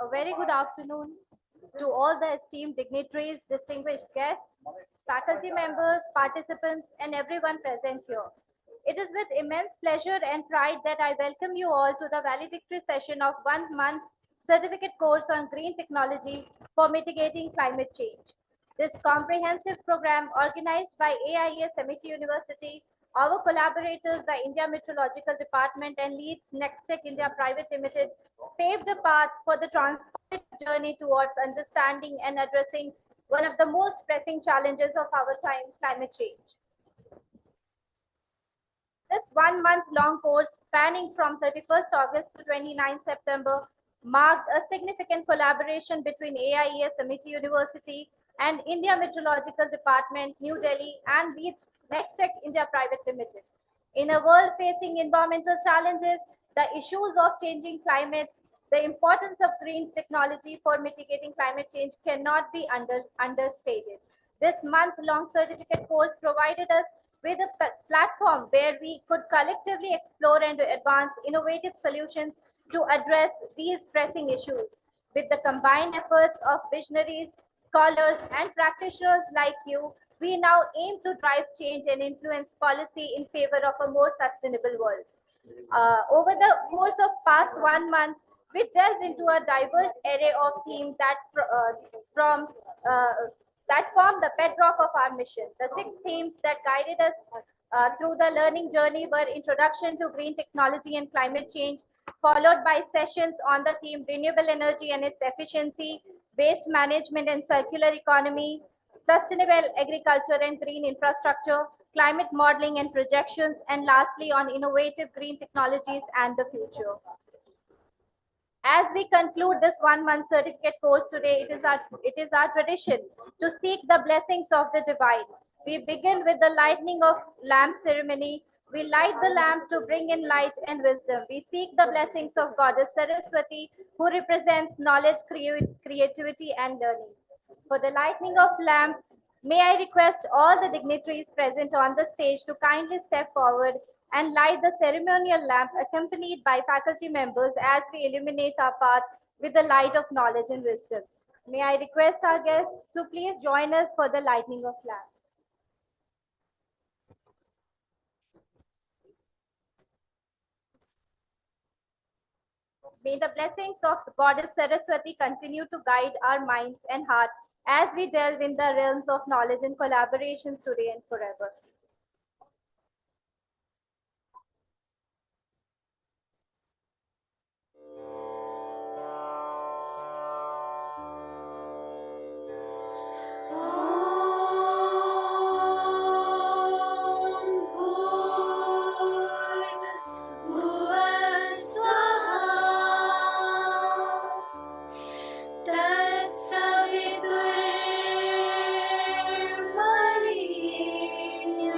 A very good afternoon to all the esteemed dignitaries, distinguished guests, faculty members, participants, and everyone present here. It is with immense pleasure and pride that I welcome you all to the valedictory session of 1 month certificate course on green technology for mitigating climate change. This comprehensive program, organized by AIES Amity University, our collaborators, the India Meteorological Department and Leeds Nextech India Private Limited, paved a path for the transformative journey towards understanding and addressing one of the most pressing challenges of our time, climate change. This 1 month long course, spanning from 31st August to 29 September, marked a significant collaboration between AIES Amity University and India Meteorological Department, New Delhi, and Leeds Nextech India Private Limited. In a world facing environmental challenges, the issues of changing climate, the importance of green technology for mitigating climate change cannot be understated. This month-long certificate course provided us with a platform where we could collectively explore and advance innovative solutions to address these pressing issues. With the combined efforts of visionaries, scholars, and practitioners like you, we now aim to drive change and influence policy in favor of a more sustainable world. Over the course of past 1 month, we delved into a diverse array of themes from uh, that form the bedrock of our mission. The 6 themes that guided us through the learning journey were introduction to green technology and climate change, followed by sessions on the theme renewable energy and its efficiency, waste management and circular economy, sustainable agriculture and green infrastructure, climate modeling and projections, and lastly on innovative green technologies and the future. As we conclude this 1 month certificate course today, it is our tradition to seek the blessings of the divine. We begin with the lighting of lamp ceremony. We light the lamp to bring in light and wisdom. We seek the blessings of Goddess Saraswati, who represents knowledge, creativity, and learning. For the lighting of lamp, may I request all the dignitaries present on the stage to kindly step forward and light the ceremonial lamp accompanied by faculty members as we illuminate our path with the light of knowledge and wisdom. May I request our guests to please join us for the lighting of lamp. May the blessings of Goddess Saraswati continue to guide our minds and hearts as we delve in the realms of knowledge and collaboration today and forever. Tत्सवितुर्वरेण्यं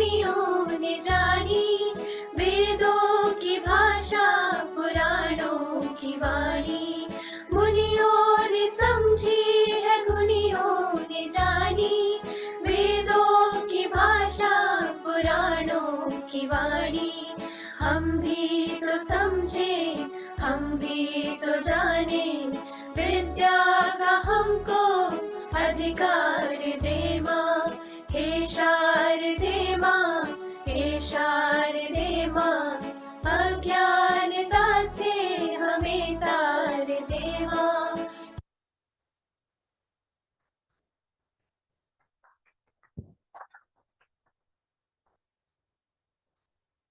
मुनियों ने जानी, वेदों की भाषा पुराणों की वाणी। मुनियों ने समझी है, गुणियों ने जानी, वेदों की भाषा पुराणों की वाणी। हम भी तो समझे, हम भी तो जाने, विद्या का हमको अधिकार दे माँ। हे शारदे माँ, हे शारदे माँ, अज्ञानता से हमें तार दे माँ।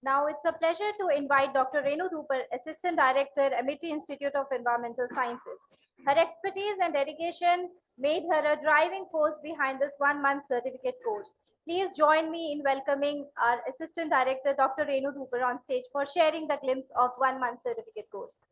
Now it's a pleasure to invite Dr. Renu Dhupar, Assistant Director, Amity Institute of Environmental Sciences. Her expertise and dedication made her a driving force behind this 1 month certificate course. Please join me in welcoming our Assistant Director, Dr. Renu Dhupar, on stage for sharing the glimpse of 1 month certificate course.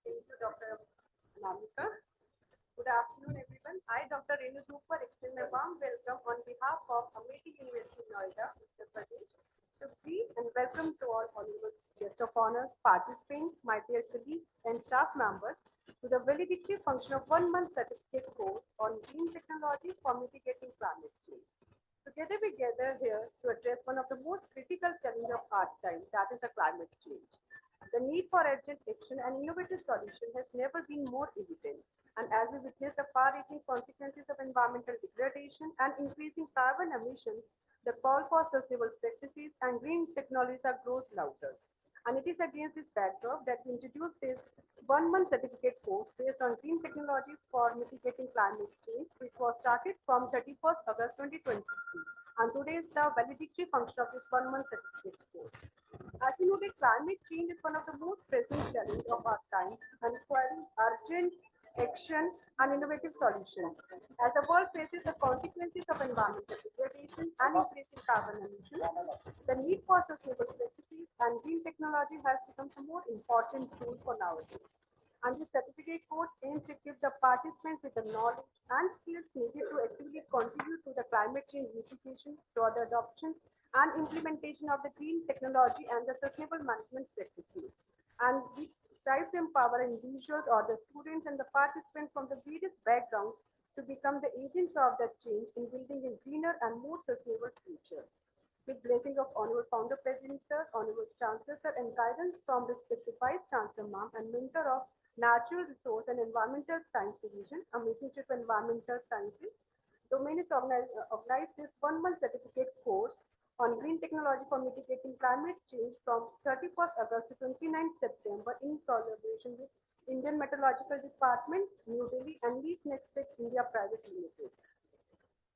Thank you, Dr. Anamika. Good afternoon, everyone. I, Dr. Renu Dhupar, extend a warm welcome on behalf of Amity University, Noida, Uttar Pradesh, to greet and welcome to all honorable guests of honor, participants, my dear colleagues, and staff members to the validity function of 1 month certificate course on green technology for mitigating climate change. Together we gather here to address one of the most critical challenges of our time, that is the climate change. The need for urgent action and innovative solution has never been more evident. And as we witness the far-reaching consequences of environmental degradation and increasing carbon emissions, the call for sustainable practices and green technologies are grows louder. And it is against this backdrop that we introduce this 1 month certificate course based on green technologies for mitigating climate change, which was started from 31st August 2023. And today is the validity function of this 1 month certificate course. As we know, that climate change is one of the most pressing challenges of our time and requiring urgent action and innovative solutions. As the world faces the consequences of environmental degradation and increasing carbon emissions, the need for sustainable practices and green technology has become a more important tool for nowadays. And the certificate course aims to equip the participants with the knowledge and skills needed to actively contribute to the climate change mitigation through the adoption and implementation of the green technology and the sustainable management practices. And we strive to empower individuals or the students and the participants from the various backgrounds to become the agents of that change in building a greener and more sustainable future. With blessing of Honorable Founder President Sir, Honorable Chancellor Sir, and guidance from respected Vice Chancellor Ma'am and Mentor of Natural Resource and Environmental Science Division, Amity Institute of Environmental Sciences, domain is organized this 1 month certificate course on green technology for mitigating climate change from 31st August to 29th September in collaboration with Indian Meteorological Department, New Delhi, and Lead Nextech India Private Limited.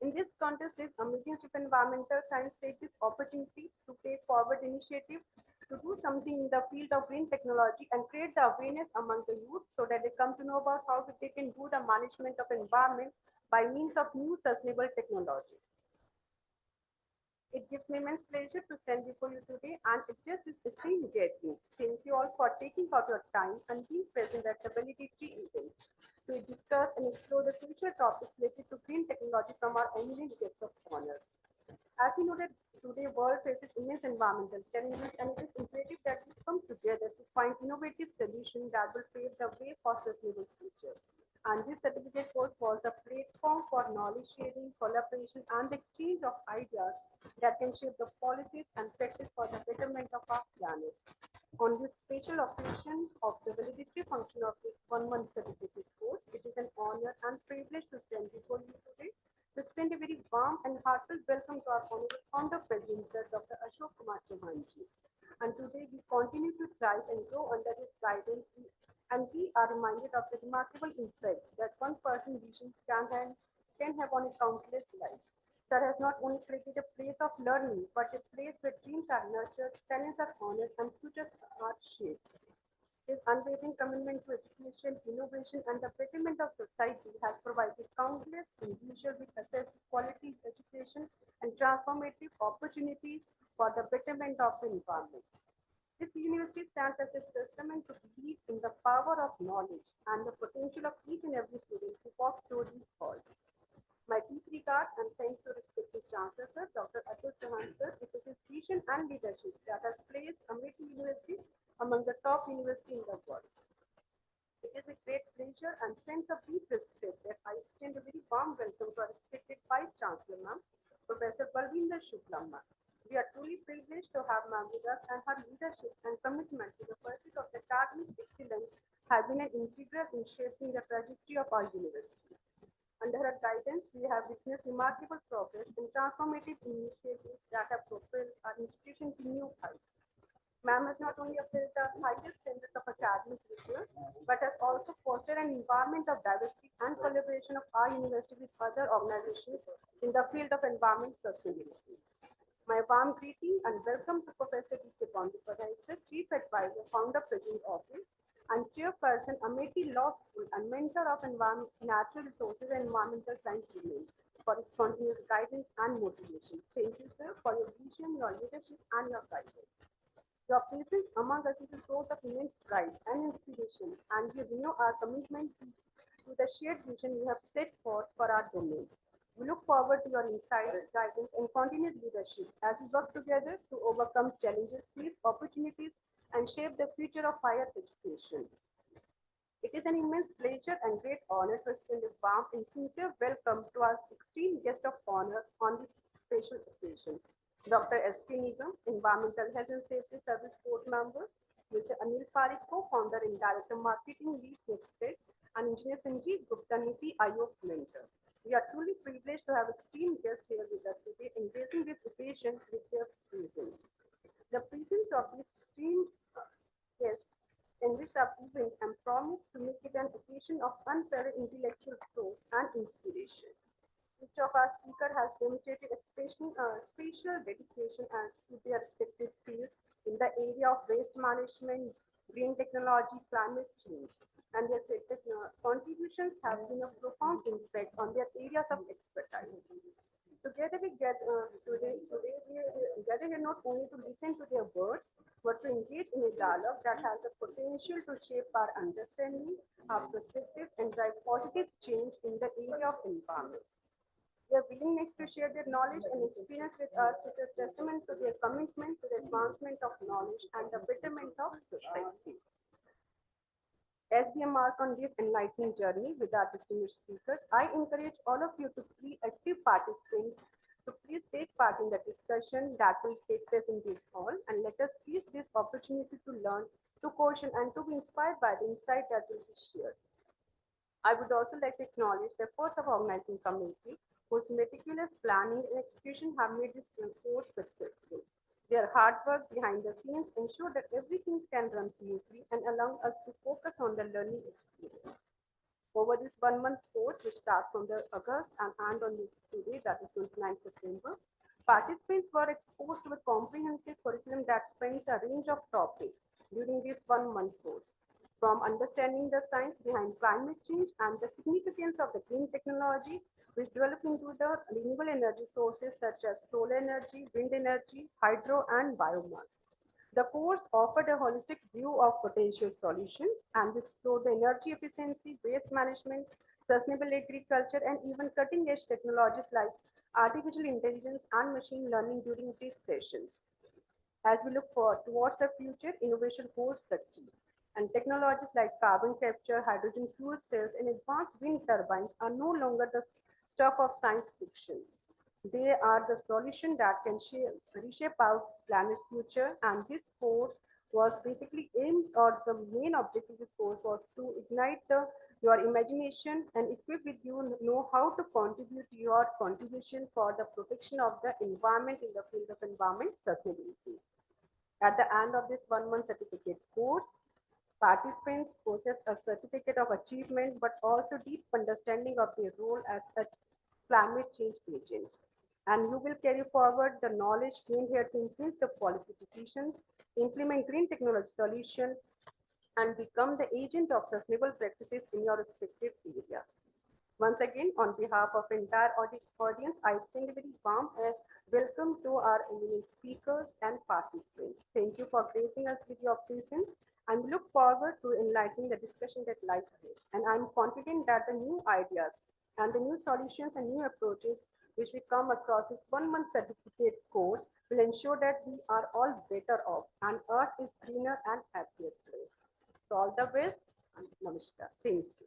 In this context, this Amity Institute of Environmental Science takes this opportunity to take forward initiative to do something in the field of green technology and create the awareness among the youth so that they come to know about how they can do the management of environment by means of new sustainable technology. It gives me immense pleasure to stand before you today and address this esteemed gathering. Thank you all for taking out your time and being present at the validity event to discuss and explore the future topics related to green technology from our eminent guests of honor. As we know that today world faces immense environmental challenges and it is imperative that we come together to find innovative solutions that will pave the way for sustainable future. And this certificate course was a platform for knowledge sharing, collaboration, and the exchange of ideas that can shape the policies and practice for the betterment of our planet. On this special occasion of the validity function of this 1 month certificate course, it is an honor and privilege to stand before you today to extend a very warm and heartfelt welcome to our honorable founder president, Sir Dr. Ashok Kumar Chauhanji. And today we continue to thrive and grow under his guidance, and we are reminded of the remarkable impact that one person's vision can have on a countless lives. Sir has not only created a place of learning, but a place where dreams are nurtured, talents are honored, and futures are shaped. His unwavering commitment to education, innovation, and the betterment of society has provided countless individuals with access to quality education and transformative opportunities for the betterment of the environment. This university stands as a testament to belief in the power of knowledge and the potential of each and every student who walks through these halls. My deep regards and thanks to respected Chancellor Sir, Dr. Atul Chauhan Sir, it is his vision and leadership that has placed Amity University among the top universities in the world. It is with great pleasure and sense of deep respect that I extend a very warm welcome to our respected Vice Chancellor, Ma'am, Professor Balvinder Shukla, Ma'am. We are truly privileged to have Ma'am with us, and her leadership and commitment to the pursuit of academic excellence has been an integral in shaping the trajectory of our university. Under her guidance, we have witnessed remarkable progress and transformative initiatives that have propelled our institution to new heights. Ma'am has not only upheld the highest standards of academic research, but has also fostered an environment of diversity and collaboration of our university with other organizations in the field of environment sustainability. My warm greeting and welcome to Professor D.K. Bandipadhyay, Chief Advisor, Founder, President Office, and Chairperson, Amity Law School, and Mentor of Natural Resources and Environmental Science Domain, for his continuous guidance and motivation. Thank you, sir, for your vision, your leadership, and your guidance. Your presence among us is a source of immense pride and inspiration, and we renew our commitment to the shared vision we have set forth for our domain. We look forward to your insights, guidance, and continued leadership as we work together to overcome challenges, seize opportunities, and shape the future of higher education. It is an immense pleasure and great honor to extend a warm and sincere welcome to our esteemed guest of honor on this special occasion. Dr. S.K. Nigam, Environmental Health and Safety Service Board Member, Mr. Anil Parekh, Co-founder and Director Marketing Lead Nextech, and Engineer Sanjeev Gupta, NITI Aayog Mentor. We are truly privileged to have esteemed guests here with us today, embracing this occasion with their presence. The presence of these esteemed guests enrich our event and promise to make it an occasion of unparalleled intellectual growth and inspiration. Each of our speakers has demonstrated special dedication and to their respective fields in the area of waste management, green technology, climate change, and their contributions have been a profound impact on their areas of expertise. Together we today we gather here not only to listen to their words, but to engage in a dialogue that has the potential to shape our understanding, our perspectives, and drive positive change in the area of environment. Their willingness to share their knowledge and experience with us is a testament to their commitment to the advancement of knowledge and the betterment of society. As we embark on this enlightening journey with our distinguished speakers, I encourage all of you to be active participants to please take part in the discussion that will take place in this hall, and let us seize this opportunity to learn, to caution, and to be inspired by the insight that will be shared. I would also like to acknowledge the efforts of organizing committee whose meticulous planning and execution have made this course successful. Their hard work behind the scenes ensure that everything can run smoothly and allow us to focus on the learning experience. Over this 1 month course, which starts from the August and end on today, that is 29 September, participants were exposed to a comprehensive curriculum that spans a range of topics during this 1 month course, from understanding the science behind climate change and the significance of the green technology, which develop into the renewable energy sources such as solar energy, wind energy, hydro, and biomass. The course offered a holistic view of potential solutions and explored the energy efficiency, waste management, sustainable agriculture, and even cutting-edge technologies like artificial intelligence and machine learning during these sessions. As we look forward towards the future, innovation holds the key, and technologies like carbon capture, hydrogen fuel cells, and advanced wind turbines are no longer the stuff of science fiction. They are the solution that can reshape our planet's future, and this course was basically aimed, or the main objective of this course was to ignite your imagination and equip with you know how to contribute your contribution for the protection of the environment in the field of environment sustainability. At the end of this 1 month certificate course, participants possess a certificate of achievement, but also deep understanding of their role as a climate change agents. And you will carry forward the knowledge gained here to influence the policy decisions, implement green technology solutions, and become the agent of sustainable practices in your respective areas. Once again, on behalf of entire audience, I extend a very warm welcome to our eminent speakers and participants. Thank you for gracing us with your presence and we look forward to enlightening the discussion that lies ahead. And I'm confident that the new ideas and the new solutions and new approaches which we come across this 1 month certificate course will ensure that we are all better off and Earth is greener and happier place. So all the best and namaskar. Thank you.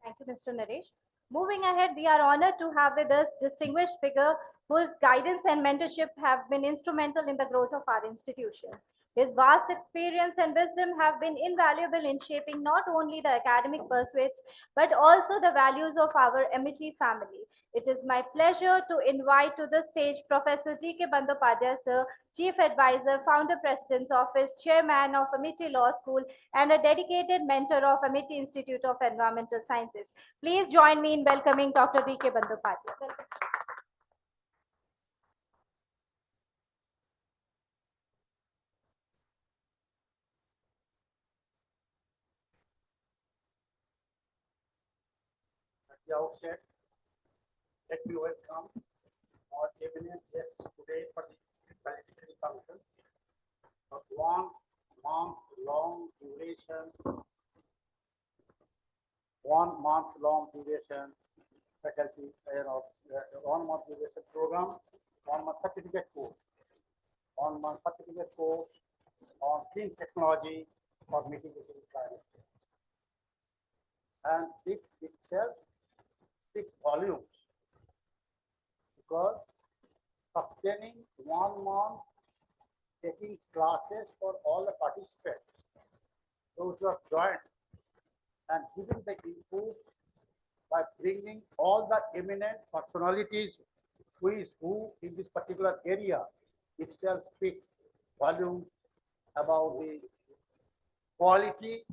Thank you, Mr. Naresh. Moving ahead, we are honored to have with us distinguished figure whose guidance and mentorship have been instrumental in the growth of our institution. His vast experience and wisdom have been invaluable in shaping not only the academic pursuits, but also the values of our Amity family. It is my pleasure to invite to the stage Professor D.K. Bandyopadhyay, Sir, Chief Advisor, Founder President's Office, Chairman of Amity Law School, and a dedicated mentor of Amity Institute of Environmental Sciences. Please join me in welcoming Dr. D.K. Bandyopadhyay. Welcome. At the outset, let me welcome our eminent guests today for the planetary function of 1 month long duration, 1 month long duration faculty, 1 month duration program, 1 month certificate course, 1 month certificate course on clean technology for mitigating climate change. And it itself 6 volumes, because sustaining 1 month taking classes for all the participants, those who have joined, and giving the input by bringing all the eminent personalities who in this particular area itself speaks volumes about the quality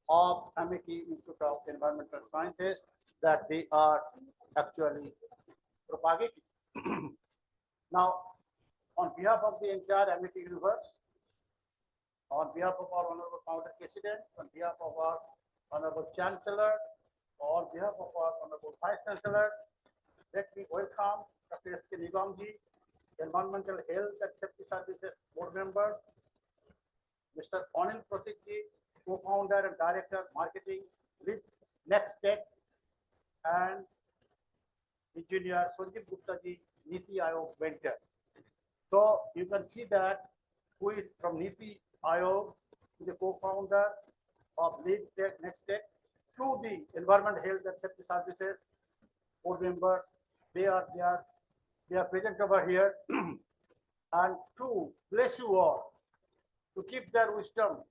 of Amity Institute of Environmental Sciences that they are actually propagating. Now, on behalf of the entire Amity universe, on behalf of our Honorable Founder President, on behalf of our Honorable Chancellor, on behalf of our Honorable Vice Chancellor, let me welcome Dr. S.K. Nigamji, Environmental Health and Safety Services Board Member, Mr. Anil Pratikji, Co-founder and Director Marketing with NextTech, and Engineer Sanjeev Gupta ji, Niti Aayog Venture. So you can see that who is from Niti Aayog, the co-founder of NextTech, to the Environment, Health and Safety Services board member. They are present over here, and to bless you all, to keep their wisdom,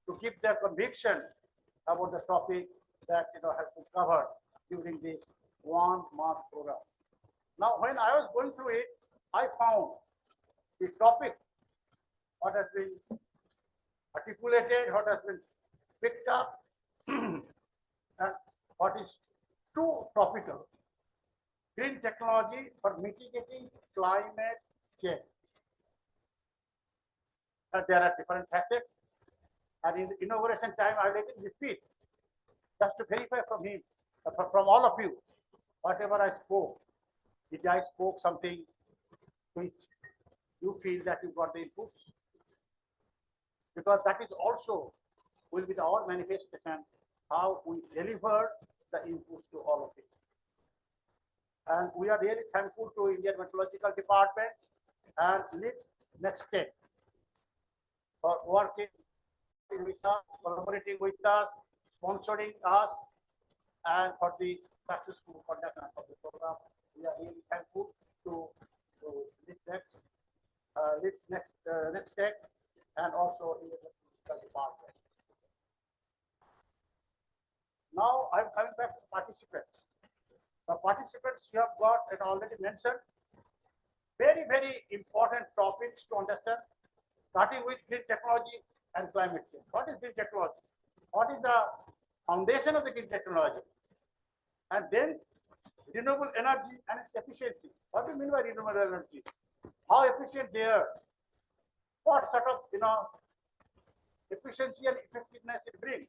to keep their conviction about the topic that has been covered during this 1 month program. Now, when I was going through it, I found the topic, what has been articulated, what has been picked up, and what is too topical. Green technology for mitigating climate change. And there are different facets. And in the inauguration time, I let it repeat, just to verify from him, from all of you, whatever I spoke, did I spoke something which you feel that you got the inputs? Because that is also will be our manifestation, how we deliver the inputs to all of it. And we are really thankful to Indian Meteorological Department and NextTech for working with us, collaborating with us, sponsoring us, and for the successful conduct of the program. We are really thankful to NextTech and also Indian Meteorological Department. Now I'm coming back to participants. The participants you have got and already mentioned very, very important topics to understand, starting with green technology and climate change. What is green technology? What is the foundation of the green technology? And then renewable energy and its efficiency. What do you mean by renewable energy? How efficient they are? What sort of efficiency and effectiveness it brings?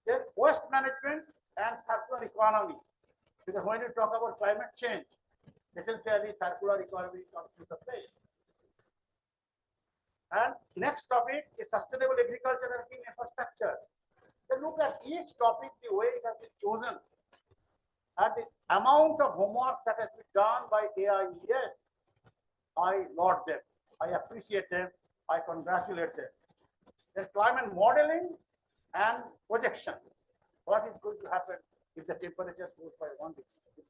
Then waste management and circular economy. Because when you talk about climate change, essentially circular economy comes to the place. And next topic is sustainable agriculture and green infrastructure. Then look at each topic, the way it has been chosen, and the amount of homework that has been done by AIES. I laud them, I appreciate them, I congratulate them. Then climate modeling and projection. What is going to happen if the temperature goes by 1 degree?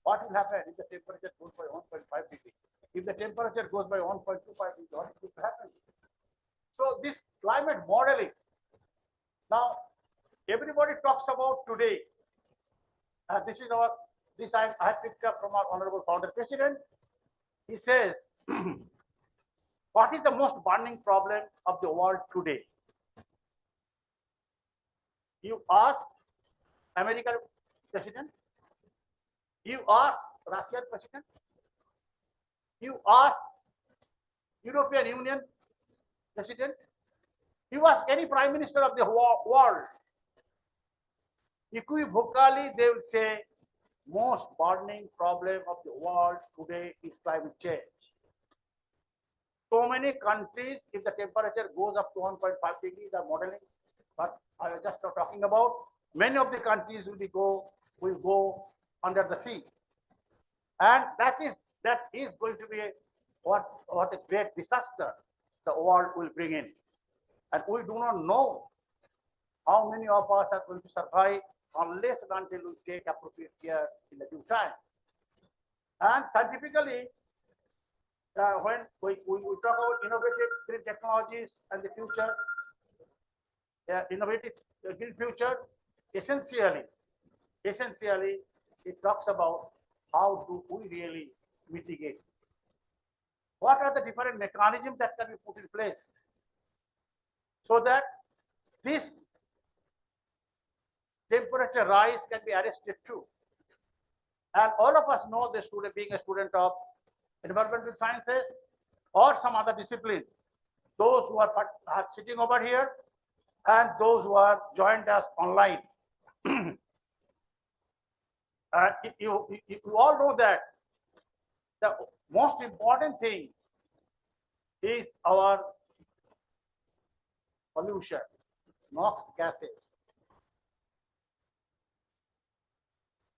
What will happen if the temperature goes by 1.5 degree? If the temperature goes by 1.25 degree, what is going to happen? So this climate modeling. Now, everybody talks about today. This I have picked up from our Honorable Founder President. He says, what is the most burning problem of the world today? You ask American President, you ask Russian President, you ask European Union President, you ask any Prime Minister of the world, equivocally they will say, most burning problem of the world today is climate change. So many countries, if the temperature goes up to 1.5 degrees, are modeling, but I was just talking about, many of the countries will go under the sea. And that is going to be what a great disaster the world will bring in. And we do not know how many of us are going to survive unless and until we take appropriate care in the due time. And scientifically, when we talk about innovative green technologies and the future, innovative green future, essentially, it talks about how do we really mitigate. What are the different mechanisms that can be put in place so that this temperature rise can be arrested too. And all of us know the student, being a student of environmental sciences or some other discipline, those who are sitting over here and those who are joined us online. You all know that the most important thing is our pollution, NOx gases.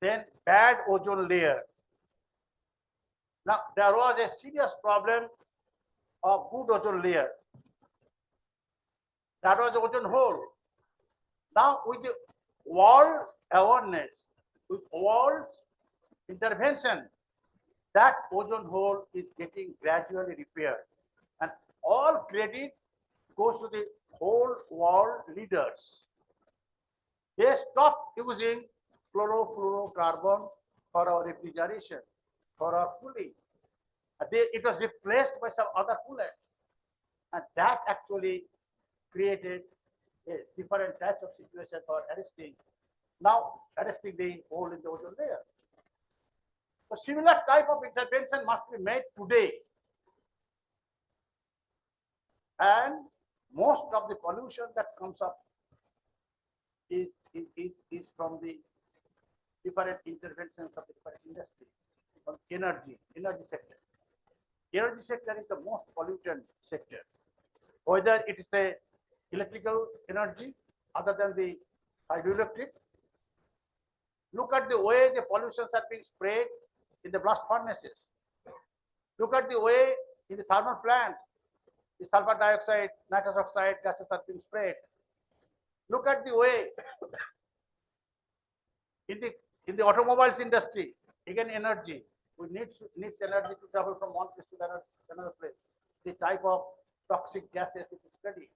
Then bad ozone layer. Now, there was a serious problem of good ozone layer. That was the ozone hole. Now, with the world awareness, with world intervention, that ozone hole is getting gradually repaired. And all credit goes to the whole world leaders. They stopped using chlorofluorocarbon for our refrigeration, for our cooling. It was replaced by some other coolants. And that actually created a different type of situation for arresting. Now, arresting the hole in the ozone layer. So similar type of intervention must be made today. And most of the pollution that comes up is from the different interventions of the different industry, from energy sector. Energy sector is the most pollutant sector. Whether it is a electrical energy other than the hydroelectric. Look at the way the pollutions are being sprayed in the blast furnaces. Look at the way in the thermal plants, the sulfur dioxide, nitrous oxide gases are being sprayed. Look at the way in the automobiles industry, again energy. We needs energy to travel from one place to another place. The type of toxic gases it is studied.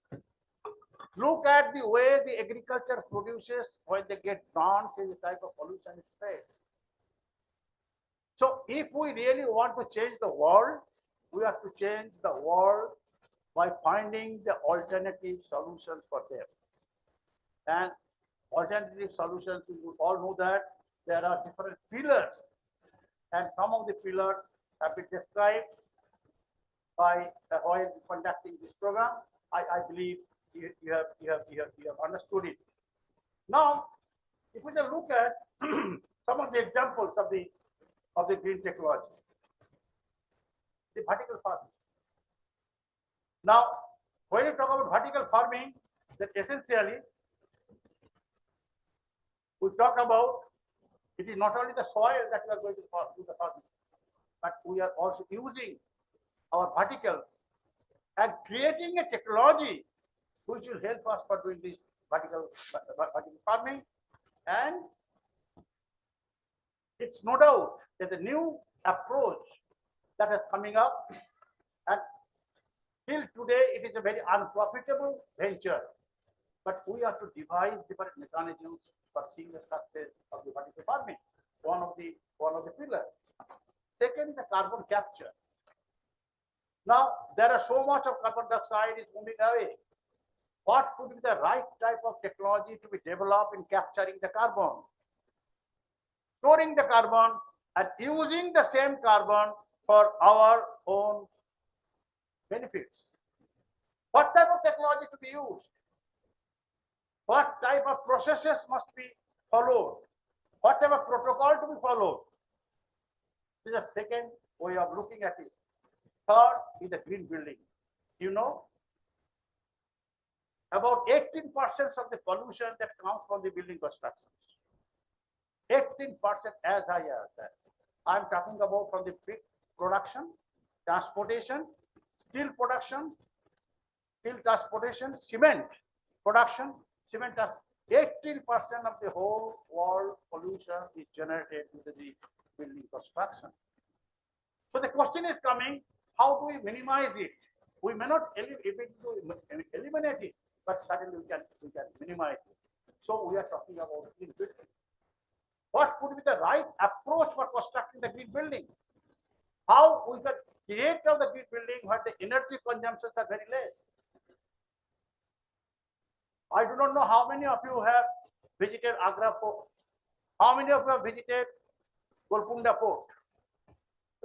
Look at the way the agriculture produces when they get burnt, the type of pollution it spreads. So if we really want to change the world, we have to change the world by finding the alternative solutions for them. And alternative solutions, we all know that there are different pillars, and some of the pillars have been described by while conducting this program. I believe you have understood it. Now, if we just look at some of the examples of the green technology, the vertical farming. Now, when you talk about vertical farming, then essentially we talk about it is not only the soil that we are going to do the farming, but we are also using our verticals and creating a technology which will help us for doing this vertical farming. And it's no doubt that the new approach that is coming up, and till today it is a very unprofitable venture, but we have to devise different mechanisms for seeing the success of the vertical farming. One of the pillars. Second, the carbon capture. Now there are so much of carbon dioxide is moving away. What could be the right type of technology to be developed in capturing the carbon, storing the carbon, and using the same carbon for our own benefits? What type of technology to be used? What type of processes must be followed? What type of protocol to be followed? This is the second way of looking at it. Third is the green building. You know, about 18% of the pollution that comes from the building constructions. 18% as high as that. I'm talking about from the brick production, transportation, steel production, cement production, 18% of the whole world pollution is generated due to the building construction. So the question is coming, how do we minimize it? We may not eliminate it, but certainly we can minimize it. So we are talking about green building. What could be the right approach for constructing the green building? How we can create the green building where the energy consumptions are very less? I do not know how many of you have visited Agra Fort? How many of you have visited Golconda Fort?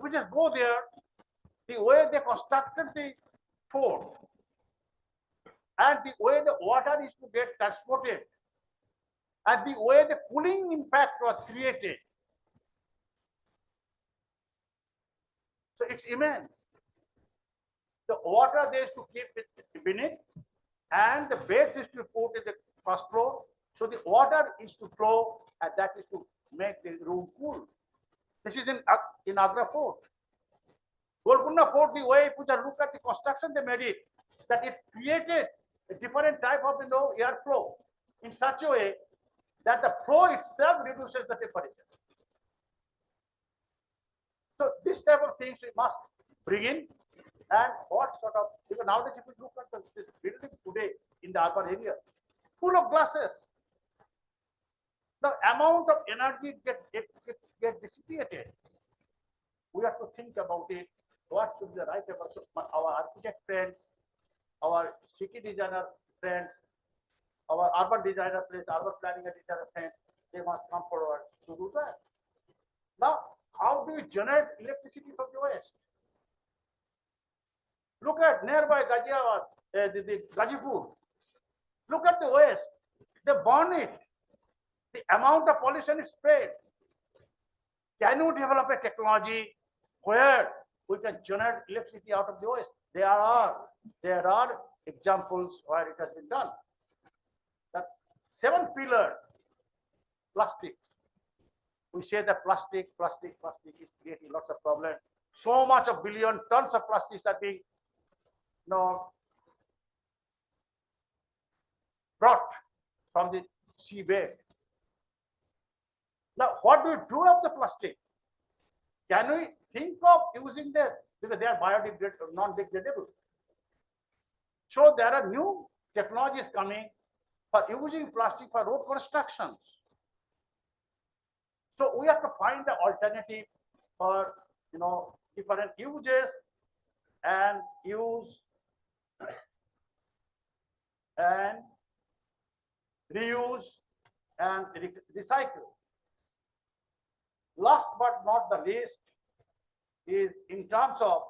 We just go there. The way they constructed the fort and the way the water is to get transported and the way the cooling impact was created. So it's immense. The water there is to keep it beneath and the beds is to put in the first floor. So the water is to flow and that is to make the room cool. This is in Agra Fort. Golconda Fort, the way if you look at the construction they made it, that it created a different type of airflow in such a way that the flow itself reduces the temperature. So this type of things we must bring in, and what sort of, because nowadays if you look at this building today in the urban area, full of glasses, the amount of energy get dissipated. We have to think about it. What should be the right approach? Our architect friends, our city designer friends, our urban designer friends, urban planning and designer friends, they must come forward to do that. Now, how do we generate electricity from the waste? Look at nearby Ghaziabad, the Ghazipur. Look at the waste. They burn it. The amount of pollution is spread. Can you develop a technology where we can generate electricity out of the waste? There are examples where it has been done. That 7 pillar plastics. We say that plastic is creating lots of problems. So much of billion tons of plastics are being brought from the seabed. Now, what do we do of the plastic? Can we think of using them? Because they are biodegradable, non-degradable. So there are new technologies coming for using plastic for road constructions. So we have to find the alternative for different uses and use and reuse and recycle. Last but not the least is in terms of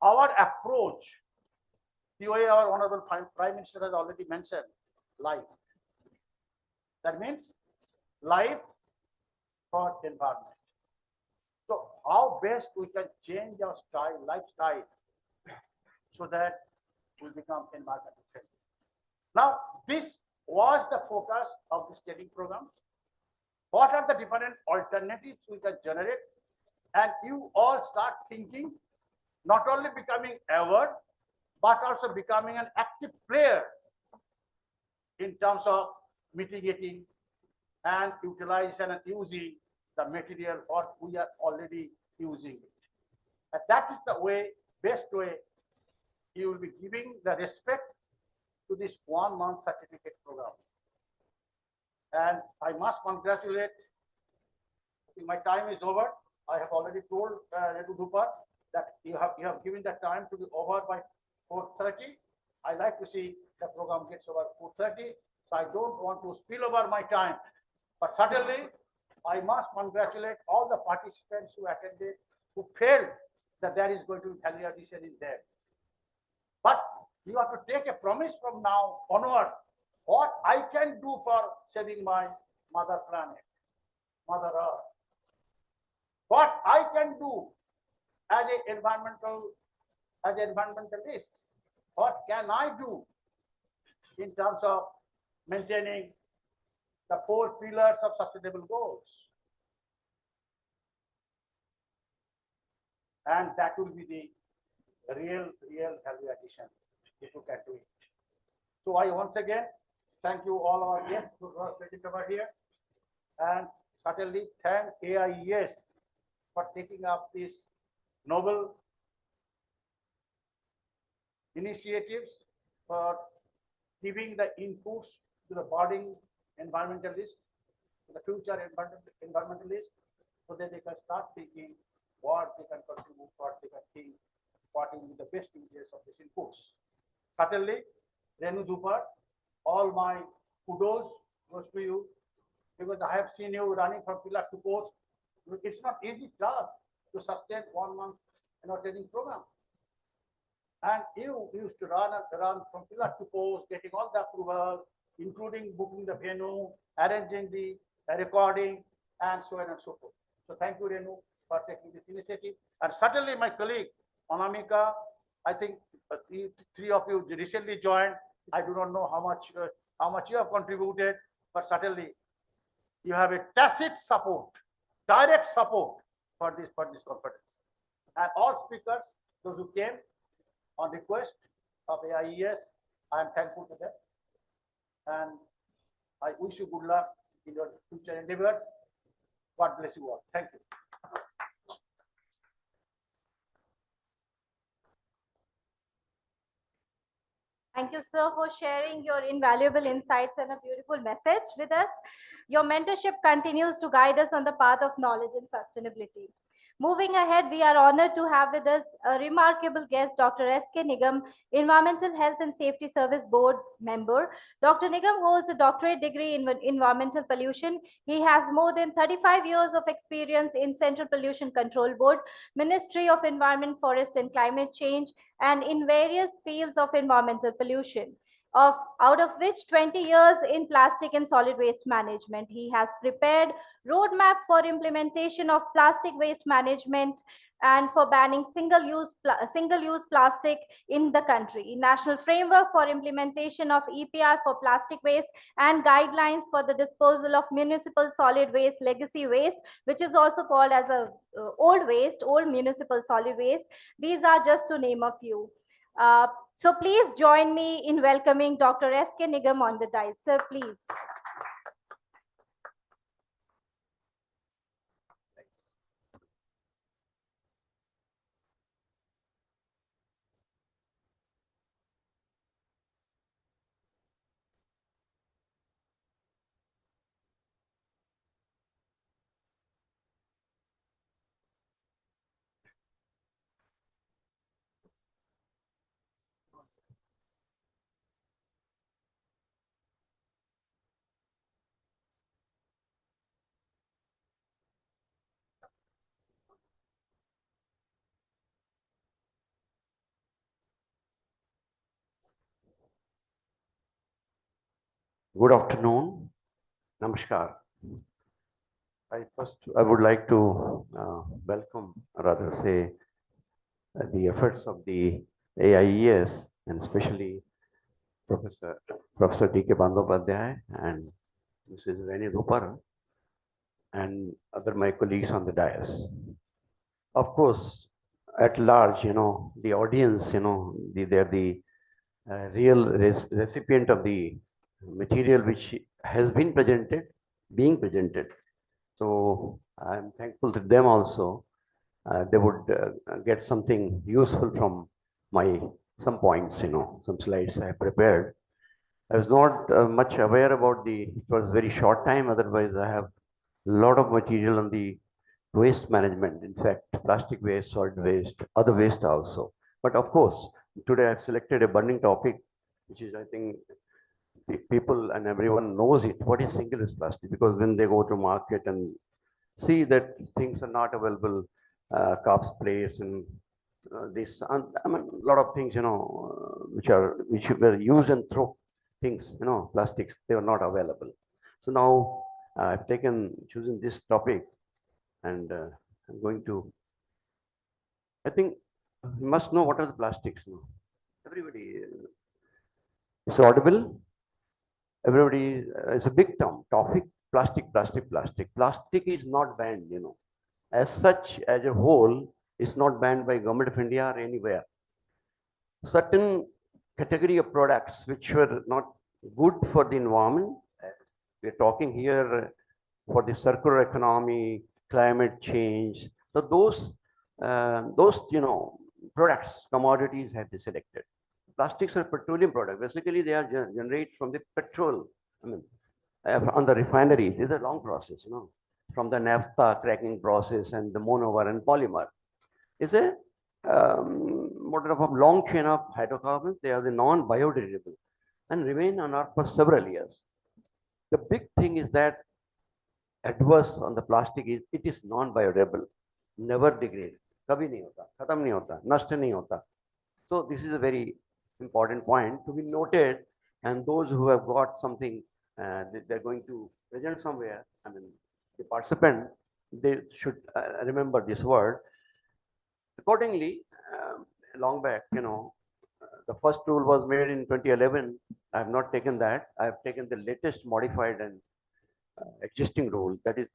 our approach, the way our Honorable Prime Minister has already mentioned, life. That means life for environment. So how best we can change our lifestyle, so that we become environmental friendly. Now, this was the focus of this training program. What are the different alternatives we can generate? And you all start thinking, not only becoming aware, but also becoming an active player in terms of mitigating and utilization and using the material what we are already using it. And that is the way, best way you will be giving the respect to this 1 month certificate program. And I must congratulate, I think my time is over. I have already told Renu Dhupar that you have given the time to be over by 4:30. I like to see the program gets over 4:30. So I don't want to spill over my time. But certainly, I must congratulate all the participants who attended, who felt that there is going to be value addition in there. But you have to take a promise from now onwards, what I can do for saving my mother planet, Mother Earth. What I can do as an environmentalist. What can I do in terms of maintaining the 4 pillars of sustainable goals? And that will be the real value addition if you can do it. So I once again thank you all our guests who are present over here, and certainly thank AIES for taking up these noble initiatives, for giving the inputs to the budding environmentalists, to the future environmentalists, so that they can start thinking what they can contribute, what they can think, what will be the best uses of these inputs. Certainly, Renu Dhupar, all my kudos goes to you, because I have seen you running from pillar to post. It's not easy task to sustain 1 month, training program. And you used to run from pillar to post, getting all the approval, including booking the venue, arranging the recording, and so on and so forth. So thank you, Renu, for taking this initiative. And certainly my colleague, Anamika, I think three of you recently joined. I do not know how much you have contributed, but certainly you have a tacit support, direct support for this conference. And all speakers, those who came on request of AIES, I am thankful to them. And I wish you good luck in your future endeavors. God bless you all. Thank you. Thank you, sir, for sharing your invaluable insights and a beautiful message with us. Your mentorship continues to guide us on the path of knowledge and sustainability. Moving ahead, we are honored to have with us a remarkable guest, Dr. S.K. Nigam, Environmental Health and Safety Service Board member. Dr. Nigam holds a doctorate degree in environmental pollution. He has more than 35 years of experience in Central Pollution Control Board, Ministry of Environment, Forest and Climate Change, and in various fields of environmental pollution. Out of which 20 years in plastic and solid waste management. He has prepared roadmap for implementation of plastic waste management and for banning single-use plastic in the country, national framework for implementation of EPR for plastic waste, and guidelines for the disposal of municipal solid waste, legacy waste, which is also called as a old municipal solid waste. These are just to name a few. So please join me in welcoming Dr. S.K. Nigam on the dais. Sir, please. Good afternoon. Namaskar. I would like to welcome, rather say, the efforts of the AIES and especially Professor D.K. Bandyopadhyay and Mrs. Renu Rupar and other my colleagues on the dais. Of course, at large, the audience, they're the real recipient of the material which has been being presented. So I'm thankful to them also. They would get something useful from some points, some slides I have prepared. I was not much aware about it was very short time. Otherwise, I have a lot of material on the waste management. In fact, plastic waste, solid waste, other waste also. But of course, today I've selected a burning topic, which is, I think, people and everyone knows it. What is single-use plastic? Because when they go to market and see that things are not available, cups, plates, and this, I mean, a lot of things, which were used and throw things, plastics, they were not available. So now I've chosen this topic, and I'm going to. I think you must know what are the plastics. Everybody is audible. Everybody is a big term, topic, plastic. Plastic is not banned, As such, as a whole, it's not banned by Government of India or anywhere. Certain category of products which were not good for the environment, we're talking here for the circular economy, climate change. So those products, commodities have been selected. Plastics are petroleum products. Basically, they are generated from the petrol. I mean, on the refineries, it's a long process, from the naphtha cracking process and the monomer and polymer. It's a long chain of hydrocarbons. They are the non-biodegradable. and remain on Earth for several years. The big thing is that adverse on the plastic is it is non-biodegradable, never degrade. कभी नहीं होता, खत्म नहीं होता, नष्ट नहीं होता. So this is a very important point to be noted, and those who have got something they're going to present somewhere, I mean, the participant, they should remember this word. Accordingly, long back, the first rule was made in 2011. I have not taken that. I have taken the latest modified and existing rule, that is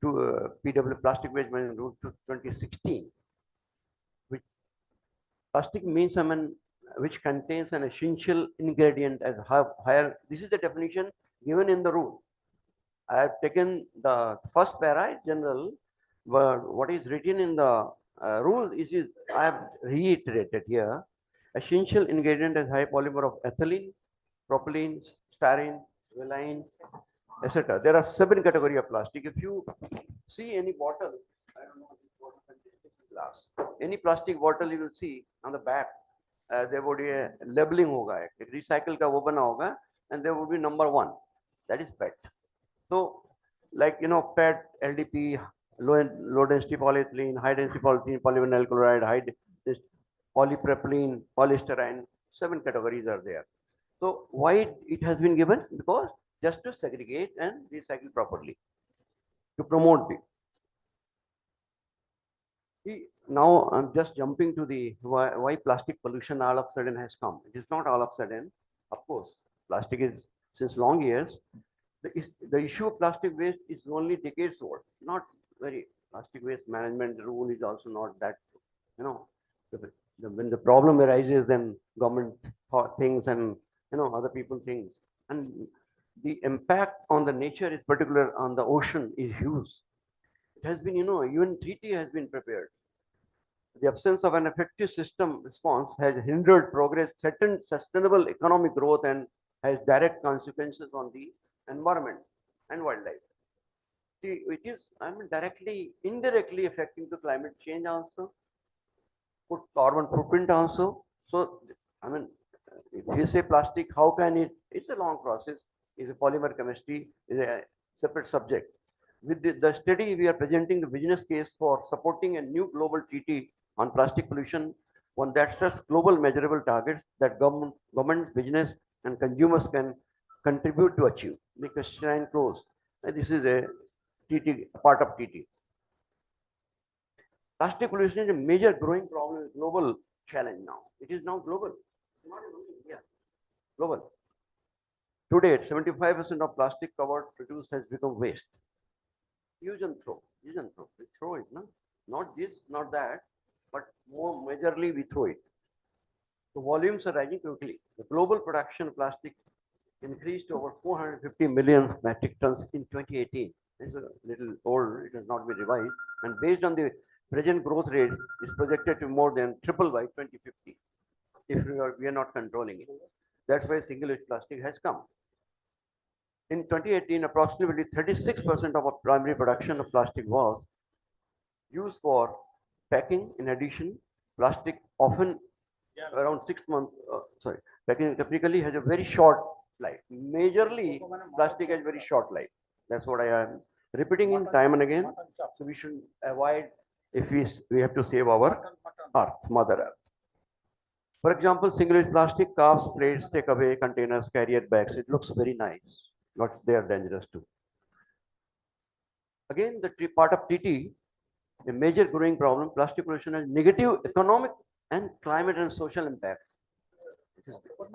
to PW Plastic Waste Management Rule to 2016. Which plastic means, I mean, which contains an essential ingredient as higher. This is the definition given in the rule. I have taken the first para general, but what is written in the rule is I have reiterated here. Essential ingredient is high polymer of ethylene, propylene, styrene, villine, etc. There are 7 categories of plastic. If you see any bottle, I don't know this bottle contains glass. Any plastic bottle you will see on the back, there would be a labeling hoga, recycle ka wo bana hoga, and there would be number 1, that is PET. So, like PET, LDP, low density polyethylene, high density polyethylene, polyvinyl chloride, high density polypropylene, polystyrene, 7 categories are there. So why it has been given? Because just to segregate and recycle properly, to promote the. See, now I'm just jumping to the why plastic pollution all of a sudden has come. It is not all of a sudden. Of course, plastic is since long years. The issue of plastic waste is only decades old. Not very. Plastic waste management rule is also not that. When the problem arises, then government things and other people things, and the impact on the nature is particular on the ocean is huge. It has been, UN treaty has been prepared. The absence of an effective system response has hindered progress, threatened sustainable economic growth, and has direct consequences on the environment and wildlife. See, it is, directly, indirectly affecting the climate change also, put carbon footprint also. So, if you say plastic, how can it's a long process, is a polymer chemistry, is a separate subject. With the study, we are presenting the business case for supporting a new global treaty on plastic pollution, one that sets global measurable targets that government, business, and consumers can contribute to achieve. Make a shrine close. And this is a TT, part of TT. Plastic pollution is a major growing problem, global challenge now. It is now global. It's not in India. Global. Today, 75% of plastic covered produced has become waste. Use and throw. Use and throw. We throw it, no? Not this, not that, but more majorly we throw it. The volumes are rising quickly. The global production of plastic increased to over 450 million metric tons in 2018. It's a little old, it has not been revised. And based on the present growth rate, is projected to more than triple by 2050 if we are not controlling it. That's why single-use plastic has come. In 2018, approximately 36% of our primary production of plastic was used for packing. In addition, plastic often around 6 months, packing typically has a very short life. Majorly, plastic has very short life. That's what I am repeating in time and again. So we should avoid if we have to save our earth, Mother Earth. For example, single-use plastic, cups, plates, takeaway containers, carrier bags. It looks very nice, but they are dangerous too. Again, the part of TT, a major growing problem, plastic pollution has negative economic and climate and social impacts.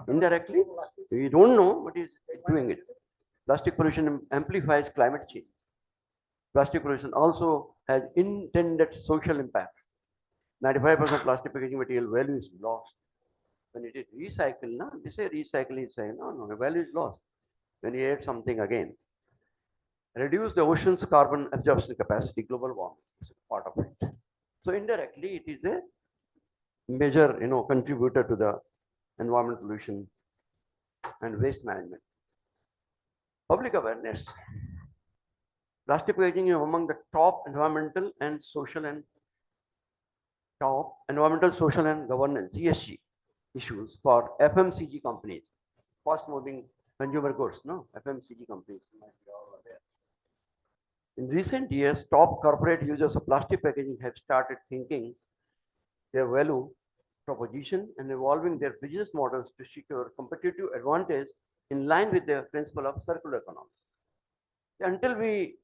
Indirectly, we don't know, but it's doing it. Plastic pollution amplifies climate change. Plastic pollution also has intended social impact. 95% plastic packaging material value is lost. When it is recycled, no, they say recycle is saying, no, the value is lost. When you add something again. Reduce the ocean's carbon absorption capacity, global warming is part of it. So indirectly, it is a major, contributor to the environment pollution and waste management. Public awareness. Plastic packaging is among the top environmental, social and governance, ESG issues for FMCG companies. fast moving consumer goods, no? FMCG companies, you might be all aware. In recent years, top corporate users of plastic packaging have started thinking their value proposition and evolving their business models to secure competitive advantage in line with the principle of circular economy. Until we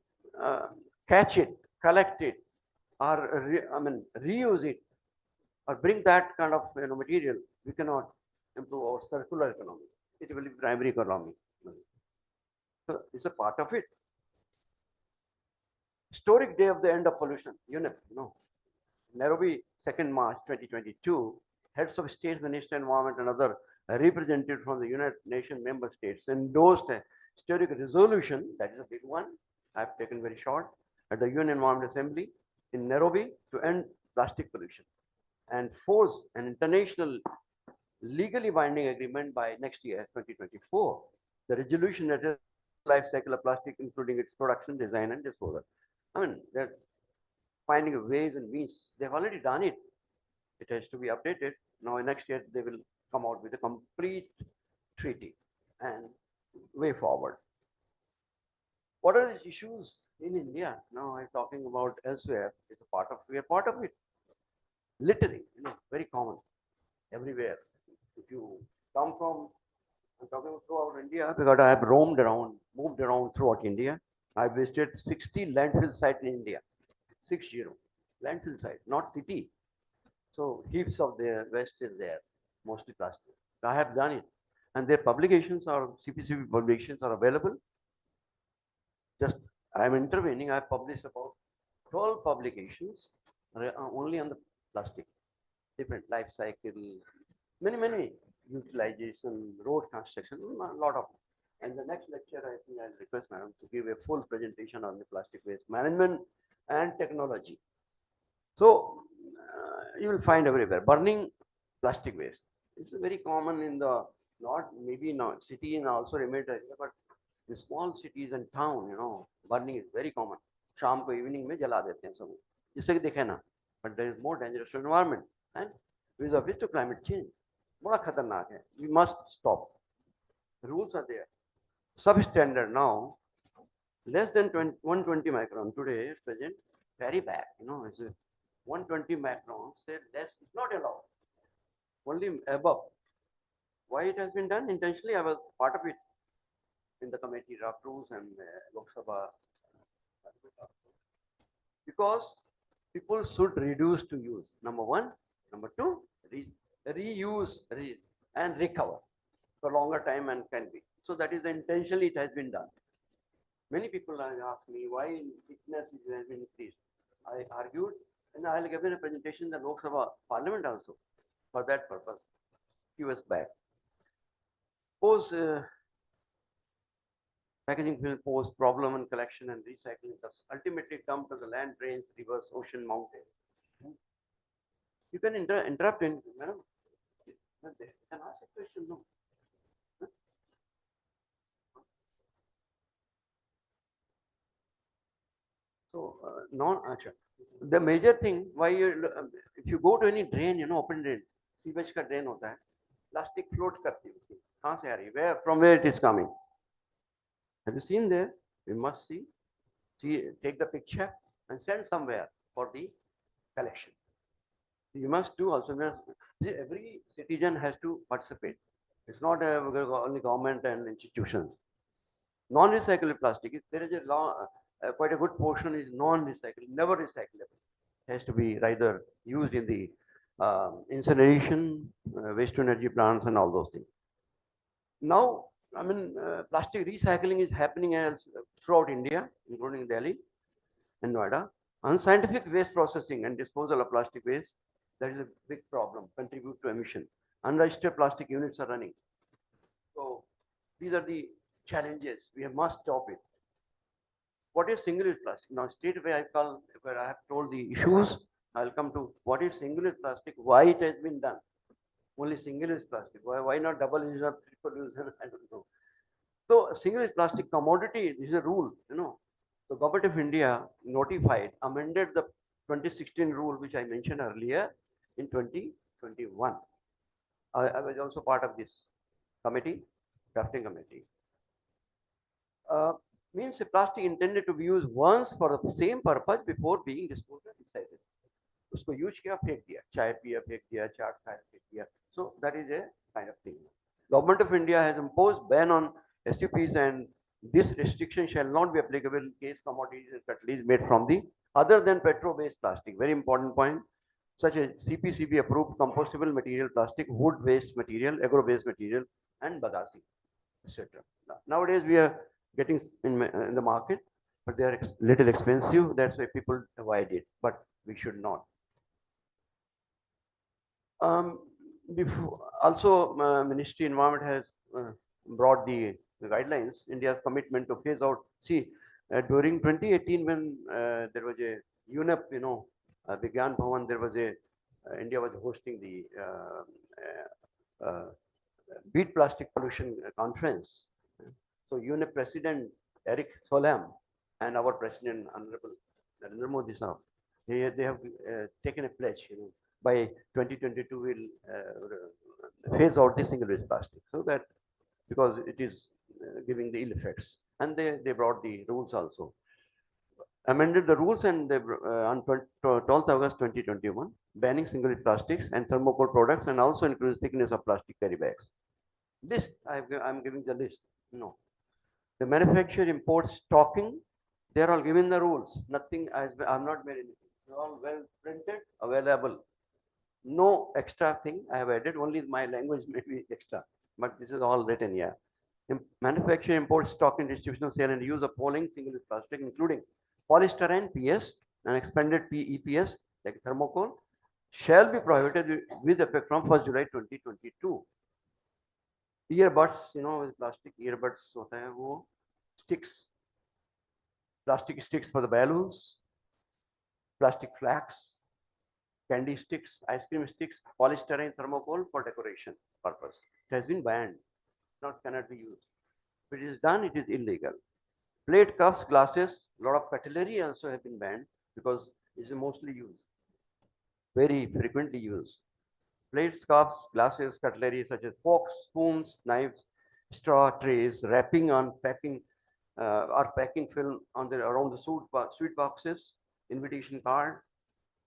catch it, collect it, or reuse it, or bring that kind of material, we cannot improve our circular economy. It will be primary economy. So it's a part of it. Historic day of the end of pollution, UNEP, Nairobi, 2nd March 2022, heads of state, minister, environment, and other representatives from the United Nations member states endorsed a historic resolution, that is a big one, I've taken very short, at the UN Environment Assembly in Nairobi to end plastic pollution and force an international legally binding agreement by next year, 2024. The resolution addresses life cycle of plastic, including its production, design, and disposal. I mean, they're finding ways and means. They've already done it. It has to be updated. Now, next year, they will come out with a complete treaty and way forward. What are the issues in India? Now, I'm talking about elsewhere. It's a part of, we are part of it. Littering, very common everywhere. If you come from, I'm talking throughout India because I have roamed around, moved around throughout India. I visited 60 landfill sites in India, 60 landfill sites, not city. So heaps of their waste is there, mostly plastic. I have done it, and their publications are CPCB publications are available. Just I'm intervening. I published about 12 publications only on the plastic, different life cycle, many utilization, road construction, a lot of. And the next lecture, I think I'll request madam to give a full presentation on the plastic waste management and technology. So you will find everywhere burning plastic waste. It's very common in the maybe not city and also remote area, but the small cities and town, burning is very common. शाम को evening में जला देते हैं सब, जिससे कि देखे ना. But there is more dangerous to environment and with a to climate change. बड़ा खतरनाक है. We must stop. The rules are there. Substandard now, less than 120 micron today present, carry back. It's 120 microns. Say less is not allowed. Only above. Why it has been done intentionally? I was part of it in the committee draft rules and Lok Sabha. Because people should reduce to use. Number one. Number two, reuse and recover for longer time and can be. So that is intentionally it has been done. Many people have asked me why thickness has been increased. I argued and I'll give a presentation in the Lok Sabha Parliament also for that purpose. Few years back. Suppose packaging will pose problem in collection and recycling, thus ultimately come to the land, drains, rivers, ocean, mountain. You can interrupt in, madam. Can ask a question, no? So, the major thing why if you go to any drain, open drain, sewage ka drain hota hai, plastic float karti hai, kahan se aa rahi, where from where it is coming. Have you seen there? We must see, take the picture and send somewhere for the collection. You must do also. Every citizen has to participate. It's not only government and institutions. Non-recyclable plastic. There is a law. Quite a good portion is non-recyclable, never recyclable. It has to be either used in the incineration, waste to energy plants, and all those things. Now, plastic recycling is happening throughout India, including Delhi and Noida. Unscientific waste processing and disposal of plastic waste, that is a big problem, contribute to emission. Unregistered plastic units are running. So these are the challenges. We must stop it. What is single-use plastic? Now, straight away where I have told the issues, I'll come to what is single-use plastic, why it has been done. Only single-use plastic. Why not double use or triple use? I don't know. So single-use plastic commodity, this is a rule, The Government of India notified, amended the 2016 rule, which I mentioned earlier, in 2021. I was also part of this committee drafting committee. Means a plastic intended to be used once for the same purpose before being disposed of recycled. उसको use किया फेंक दिया, चाय पिया फेंक दिया, चाट खाया फेंक दिया. So that is a kind of thing. Government of India has imposed ban on SUPs, and this restriction shall not be applicable in case commodities and cutlery made from the other than petro-based plastic. Very important point. Such as CPCB approved compostable material plastic, wood waste material, agro-based material, and badasi, etc. Nowadays we are getting in the market, but they are little expensive. That's why people avoid it, but we should not. Before, also, Ministry of Environment has brought the guidelines, India's commitment to phase out. See, during 2018, when there was a UNEP, Vigyan Bhavan, there was a, India was hosting the Beat Plastic Pollution Conference. So UNEP President Eric Solheim and our President Honorable Narendra Modi Sahab, they have taken a pledge, by 2022 will phase out the single-use plastic, so that because it is giving the ill effects, and they brought the rules also, amended the rules, and they on 12th August 2021 banning single-use plastics and thermocol products, and also increased thickness of plastic carry bags. List, I'm giving the list. No, the manufacturer, import, stocking, they're all given the rules. Nothing, I've not made anything. They're all well printed, available. No extra thing I have added, only my language may be extra, but this is all written here. Manufacture, import, stock, and distribution, sale, and use of following single-use plastic, including polystyrene, PS, and expanded EPS, like thermocol, shall be prohibited with effect from 1st July 2022. Earbuds, with plastic earbuds, hota hai wo sticks, plastic sticks for the balloons, plastic flags, candy sticks, ice cream sticks, polystyrene, thermocol for decoration purpose. It has been banned. Cannot be used. If it is done, it is illegal. Plate, cups, glasses, a lot of cutlery also have been banned because it is mostly used, very frequently used. Plates, cups, glasses, cutlery such as forks, spoons, knives, straw trays, wrapping on packing or packing film on around the sweet boxes, invitation card,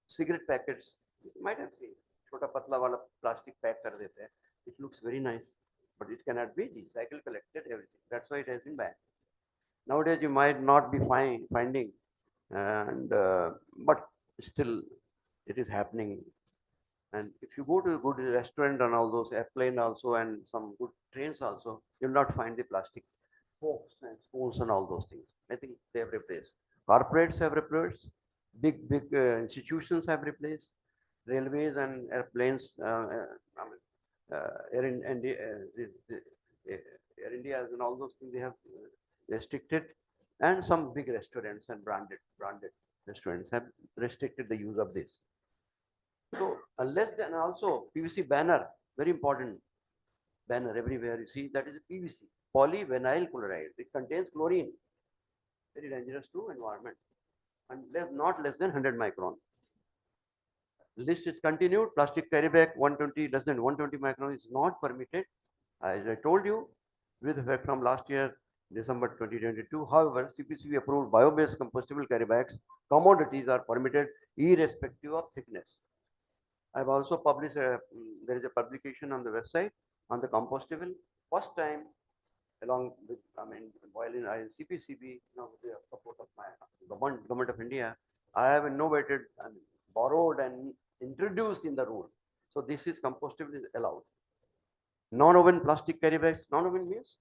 cigarette packets. You might have seen chota patla wala plastic pack kar dete hai. It looks very nice, but it cannot be recycled, collected, everything. That's why it has been banned. Nowadays you might not be finding, and but still it is happening. And if you go to a good restaurant and all those, airplane also, and some good trains also, you'll not find the plastic forks and spoons and all those things. I think they have replaced. Corporates have replaced. Big institutions have replaced. Railways and airplanes. Air India and all those things they have restricted, and some big restaurants and branded restaurants have restricted the use of this. So unless then also PVC banner, very important banner everywhere you see, that is a PVC, polyvinyl chloride. It contains chlorine, very dangerous to environment, and not less than 100 micron. List is continued. Plastic carry bag 120, less than 120 micron is not permitted, as I told you, with effect from last year December 2022. However, CPCB approved bio-based compostable carry bags commodities are permitted irrespective of thickness. I've also published there is a publication on the website on the compostable. First time, along with while in CPCB, with the support of my government of India, I have innovated and borrowed and introduced in the rule. So this is compostable is allowed. Non-woven plastic carry bags. Non-woven means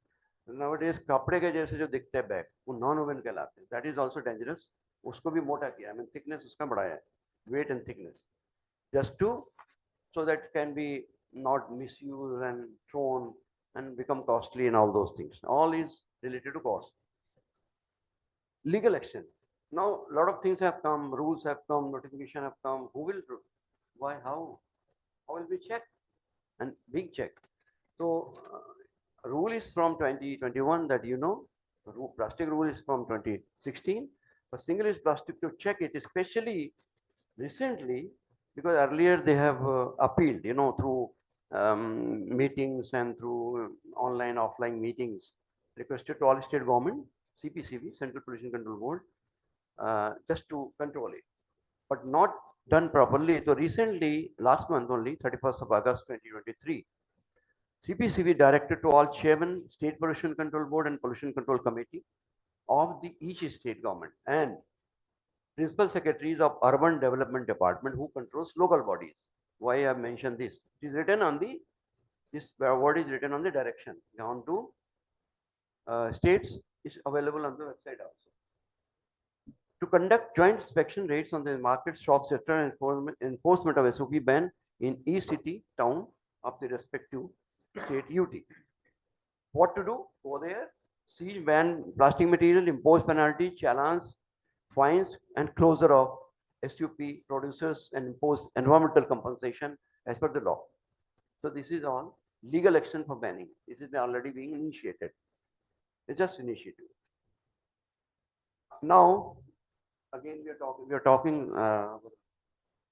nowadays कपड़े के जैसे जो दिखते हैं bag वो non-woven कहलाते हैं. That is also dangerous. उसको भी मोटा किया. Thickness उसका बढ़ाया है. Weight and thickness. Just so that it can be not misused and thrown and become costly and all those things. All is related to cost. Legal action. Now a lot of things have come, rules have come, notification have come. Who will do? Why? How will we check? And big check. So rule is from 2021 that plastic rule is from 2016. For single-use plastic to check it, especially recently, because earlier they have appealed, through meetings and through online, offline meetings, requested to all state government, CPCB, Central Pollution Control Board, just to control it, but not done properly. So recently, last month only, 31st of August 2023, CPCB directed to all chairman, State Pollution Control Board and Pollution Control Committee of each state government and principal secretaries of Urban Development Department who controls local bodies. Why I have mentioned this? It is written on this word is written on the direction down to states is available on the website also. To conduct joint inspection raids on the market, shop sector, and enforcement of SOP ban in each city, town of the respective state UT. What to do over there? Seize, ban plastic material, impose penalty, challenge, fines, and closure of SUP producers, and impose environmental compensation as per the law. So this is all legal action for banning. This is already being initiated. It's just initiative. Now, again, we are talking,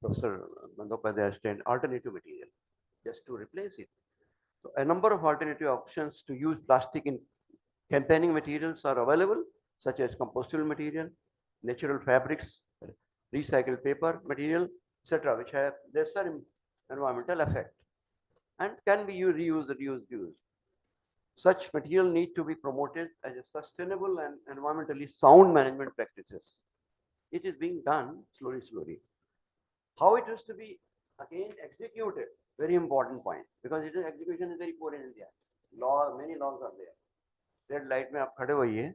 Professor Bandyopadhyay explained alternative material just to replace it. So a number of alternative options to use plastic in campaigning materials are available, such as compostable material, natural fabrics, recycled paper material, etc., which have lesser environmental effect and can be reused, reused. Such material need to be promoted as a sustainable and environmentally sound management practices. It is being done slowly. How it is to be again executed, very important point, because it is execution is very poor in India. Many laws are there. Red light में आप खड़े होइए,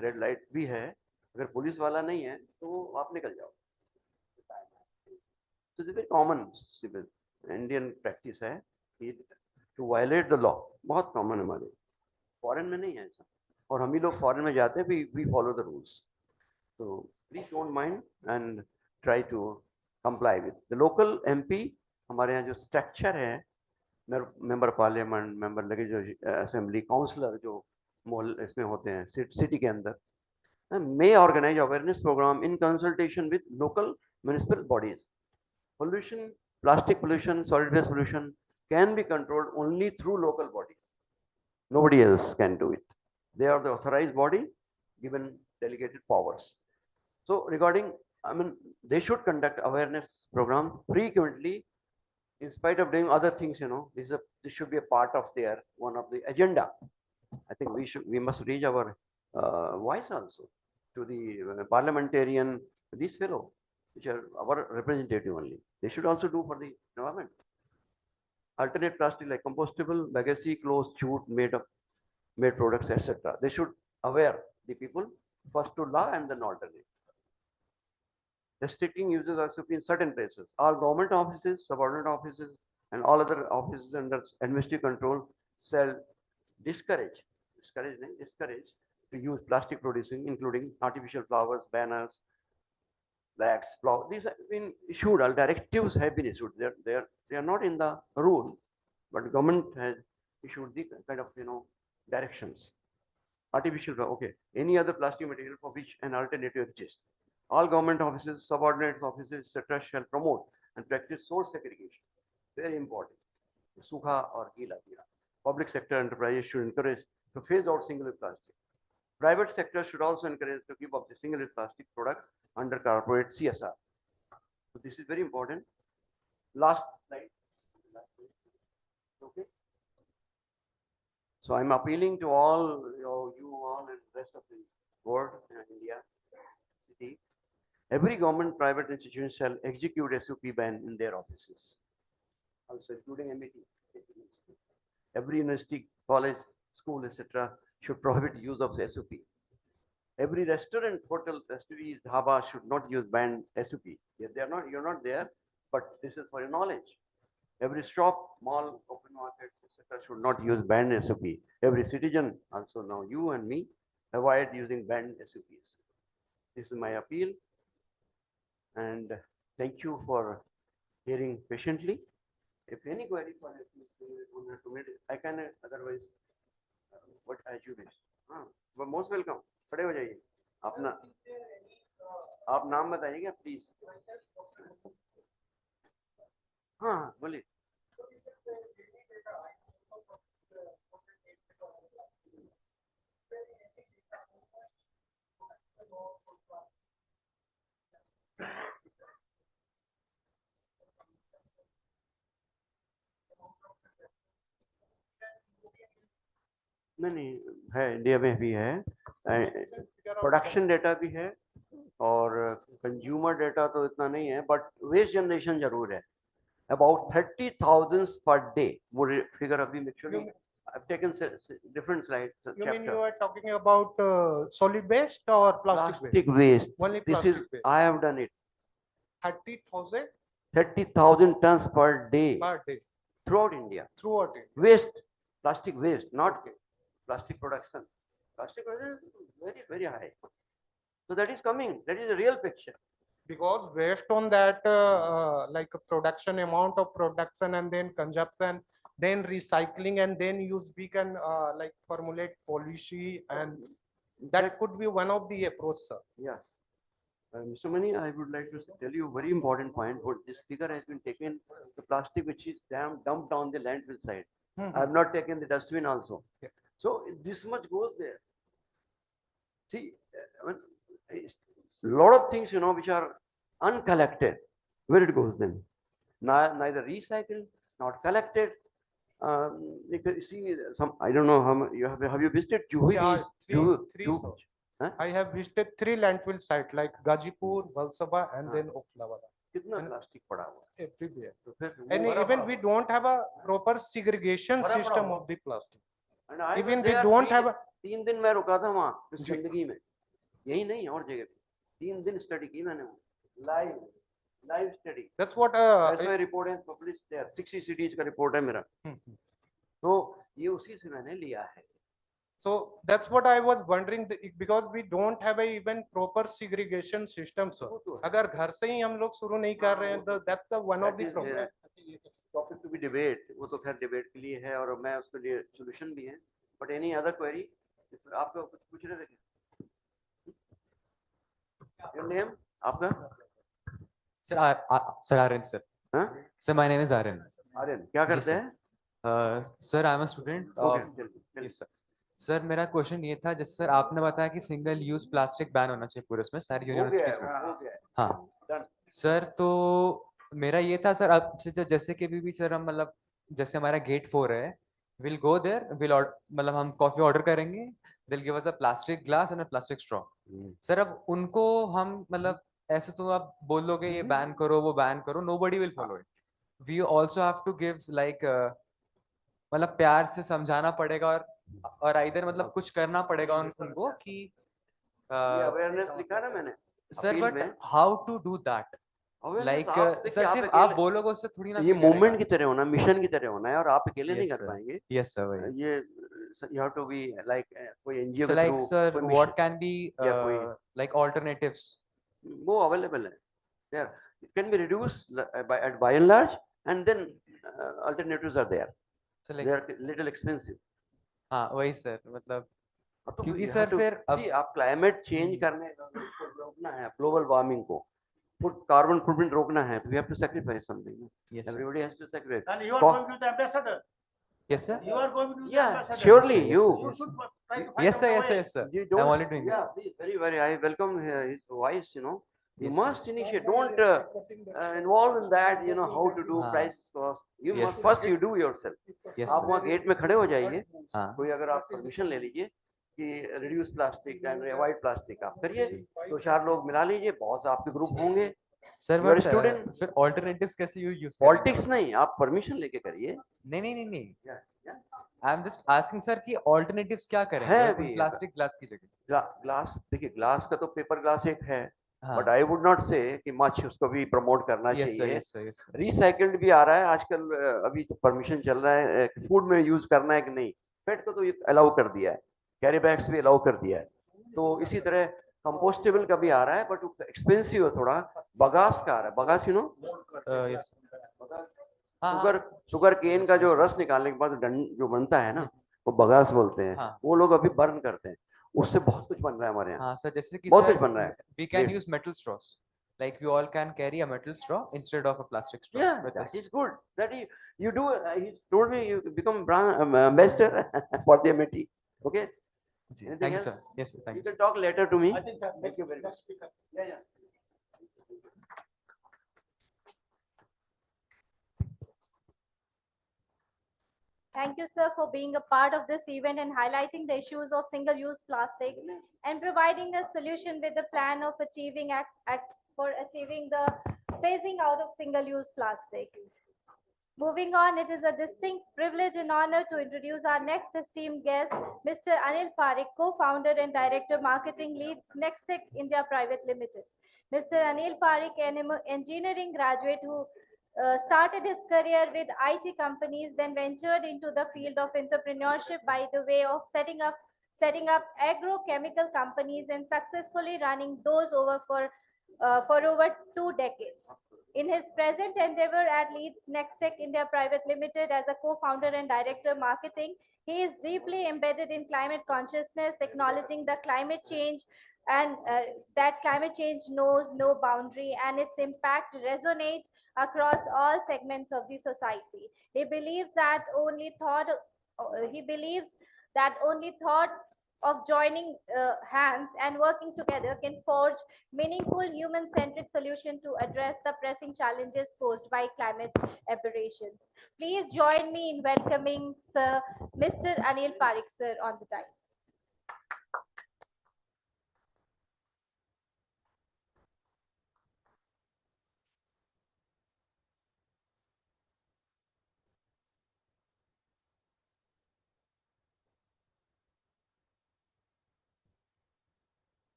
red light भी है, अगर police वाला नहीं है तो आप निकल जाओ. So it's a very common civil Indian practice है कि to violate the law, बहुत common है हमारे. फॉरेन में नहीं है ऐसा, और हम ही लोग फॉरेन में जाते हैं, we follow the rules. So please don't mind and try to comply with the local MP. हमारे यहाँ जो स्ट्रक्चर है, मेंबर पार्लियामेंट, मेंबर लगे जो असेंबली, काउंसलर जो इसमें होते हैं सिटी के अंदर, may organize awareness program in consultation with local municipal bodies. Pollution, plastic pollution, solid waste pollution can be controlled only through local bodies. Nobody else can do it. They are the authorized body given delegated powers. So regarding, they should conduct awareness program frequently in spite of doing other things, this should be a part of their, one of the agenda. I think we must reach our voice also to the parliamentarian, these fellow, which are our representative only. They should also do for the environment. Alternate plastic like compostable, bagasse, clothes, jute, made products, etc. They should aware the people first to law and then alternate. Restricting uses also in certain places. All government offices, subordinate offices, and all other offices under administrative control shall discourage to use plastic producing, including artificial flowers, banners, flags, flowers. These have been issued, all directives have been issued. They are not in the rule, but government has issued the kind of, directions. Artificial, okay. Any other plastic material for which an alternative exists. All government offices, subordinate offices, etc. shall promote and practice source segregation. Very important. Sukha or gila. Public sector enterprises should encourage to phase out single-use plastic. Private sector should also encourage to give up the single-use plastic product under corporate CSR. So this is very important. Last slide. Okay. So I'm appealing to all you all and rest of the world in India, city. Every government private institution shall execute SOP ban in their offices, also including MET. Every university, college, school, etc. should prohibit use of SOP. Every restaurant, hotel, restaurants, dhaba should not use banned SOP. If they are not, you're not there, but this is for your knowledge. Every shop, mall, open market, etc. should not use banned SOP. Every citizen, also now you and me, avoid using banned SOPs. This is my appeal, and thank you for hearing patiently. If any query for 2 minutes, I can otherwise what as you wish. But most welcome. खड़े हो जाइए. आप नाम बताइएगा please. हाँ बोलिए. नहीं है, इंडिया में भी है, प्रोडक्शन डेटा भी है और कंज्यूमर डेटा तो इतना नहीं है, बट वेस्ट जनरेशन जरूर है, अबाउट 30,000 पर डे। वो फिगर अभी actually I've taken different slides. You mean you are talking about solid waste or plastic Plastic waste? waste. Only This plastic is, waste. I have done it. 30,000 30,000 tons per day per day throughout India. throughout it. Waste, plastic waste, not plastic production. Plastic production is very, very high. So that is coming. That is a real picture. Because based on that, like a production amount of production and then consumption, then recycling and then use, we can like formulate policy, and that could be one of the approach, sir. Yeah. Mr. Mani, I would like to tell you a very important point. What this figure has been taken, the plastic which is dumped down the landfill side. Mhm. I have not taken the dustbin also. Yeah. So this much goes there. See, a lot of things, which are uncollected, where it goes then? Neither recycled, not collected. You can see some, I don't know how much you have you visited Juhu? Yeah, three, Juhu? sir. Huh? I have visited 3 landfill sites like Gazipur, Valsaba, and हाँ. then Oklawala, कितना And- plastic पड़ा हुआ है? everywhere. तो फिर वो And बड़ा even पड़ा we हुआ don't have a proper segregation बड़ा system हुआ। of the plastic. है। And I was Even we there don't three- have a 3 दिन मैं रुका था वहाँ उस जी। जिंदगी में, यही नहीं और जगह पे 3 दिन स्टडी की मैंने, live study. That's what That's why report is published there, 60 cities का रिपोर्ट है मेरा, तो ये उसी से मैंने लिया है। So that's what I was wondering, because we don't have a even proper segregation system, sir. वो तो है। अगर घर से ही हम लोग शुरू नहीं कर रहे हैं, तो that's the one of That the is problem. Topic to be debate, वो तो खैर डिबेट के लिए है और मैं उसके लिए सॉल्यूशन भी है, बट एनी अदर क्वेरी आपका कुछ पूछ रहे थे क्या? योर नेम आपका? Sir, Aryan, sir. हाँ? Sir, my name is Aryan. Aryan क्या करते sir. हैं? Sir, I'm a student. Okay, of- tell me, tell me. yes, sir. Sir मेरा क्वेश्चन ये था, जैसे सर आपने बताया कि सिंगल यूज प्लास्टिक बैन होना चाहिए पूरे उसमें सारी हो गया यूनिवर्सिटीज में। है, हो गया है। हाँ Done. सर, तो मेरा ये था सर, अब जैसे कि भी सर हम मतलब जैसे हमारा गेट 4 है, विल गो देयर, विल मतलब हम कॉफी ऑर्डर करेंगे, दिल give us a plastic glass and a plastic straw. Sir अब उनको हम मतलब ऐसे तो आप बोलोगे ये बैन करो वो बैन करो, nobody will follow it. We also have to give like मतलब प्यार से समझाना पड़ेगा और इधर मतलब कुछ करना पड़ेगा उनको कि ये अवेयरनेस लिखा ना मैंने सर, अपील बट में। How to do that? Awareness like आप देखिए, सर सिर्फ अकेले- आप बोलोगे उससे थोड़ी ना ये कोई करेगा। मूवमेंट की तरह होना, मिशन की तरह होना है, और आप अकेले नहीं Yes, कर sir. पाएंगे। यस सर, वही ये you have to be like कोई एनजीओ so के like थ्रू sir, कोई what mission, can be या कोई like alternatives? वो अवेलेबल है there, it can be reduced by and large, and then alternatives are there. So They like are little expensive. हाँ वही sir, मतलब अब तो क्योंकि you सर have to- फिर अब- see, आप क्लाइमेट चेंज करने को रोकना है, ग्लोबल वार्मिंग को, कार्बन फुटप्रिंट रोकना है, तो we have to sacrifice something. yes sir, Everybody has to sacrifice. And you are Co- going to be the ambassador. yes sir, You are going to be the Yeah, ambassador. surely Yes, you. sir, You yes, should sir. try to find yes out sir, the yes sir, way. yes sir, You I'm don't, already doing yeah, this. please, very, I welcome his voice, you Yes, must initiate, don't involve in that, how to do हाँ. price cost. You Yes, must, sir. first you do yourself. yes आप sir, वहाँ gate में खड़े हो जाइए, हाँ कोई अगर आप परमिशन ले लीजिए कि reduce plastic and avoid plastic आप करिए, जी। 2-4 लोग मिला लीजिए, बहुत से आपके ग्रुप होंगे। Sir, You are a but student. फिर alternatives कैसे यूज पॉलिटिक्स नहीं, आप परमिशन लेके करिए। नहीं नहीं नहीं नहीं, Yeah, yeah. I am just asking sir कि alternatives क्या करें है अभी, प्लास्टिक ग्लास की जगह? ग्लास, देखिए ग्लास का तो पेपर ग्लास एक है, हाँ बट आई वुड नॉट से कि मच उसको भी प्रमोट करना यस सर, चाहिए। Yes sir, yes sir, recycled भी आ रहा है आजकल, अभी तो परमिशन चल रहा है फूड में यूज करना है कि नहीं, पेट को तो अलाउ कर दिया है, कैरी बैग्स भी अलाउ कर दिया है, तो इसी तरह कंपोस्टेबल का भी आ रहा है, बट एक्सपेंसिव है थोड़ा। बगास का आ रहा है, बगास यस हाँ शुगर केन का जो रस निकालने के बाद जो बनता है ना, वो बगास बोलते हैं। हाँ। वो लोग अभी बर्न करते हैं, उससे बहुत कुछ बन रहा है हमारे यहाँ, हाँ सर, जैसे कि बहुत सर कुछ बन रहा है। we can Great. use metal straws, like we all can carry a metal straw instead of a plastic straw Yeah, with that us. is good. That you do. He told me you become brand ambassador for the MIT. Okay, Anything Thank you, else? sir. Yes, sir. Thank You you, sir. can talk later to me. I think that Thank you very much. next speaker. Yeah. Thank you, sir, for being a part of this event and highlighting the issues of single-use plastic and providing a solution with the plan of achieving achieving the phasing out of single-use plastic. Moving on, it is a distinct privilege and honor to introduce our next esteemed guest, Mr. Anil Parekh, co-founder and director marketing leads Nextech India Private Limited. Mr. Anil Parekh, an engineering graduate who started his career with IT companies, then ventured into the field of entrepreneurship by the way of setting up agrochemical companies and successfully running those for over 2 decades. In his present endeavor at Leeds Nextech India Private Limited as a co-founder and director marketing, he is deeply embedded in climate consciousness, acknowledging the climate change and that climate change knows no boundary and its impact resonates across all segments of the society. He believes that only thought of joining hands and working together can forge meaningful human-centric solution to address the pressing challenges posed by climate aberrations. Please join me in welcoming Sir Mr. Anil Parekh, sir, on the dais.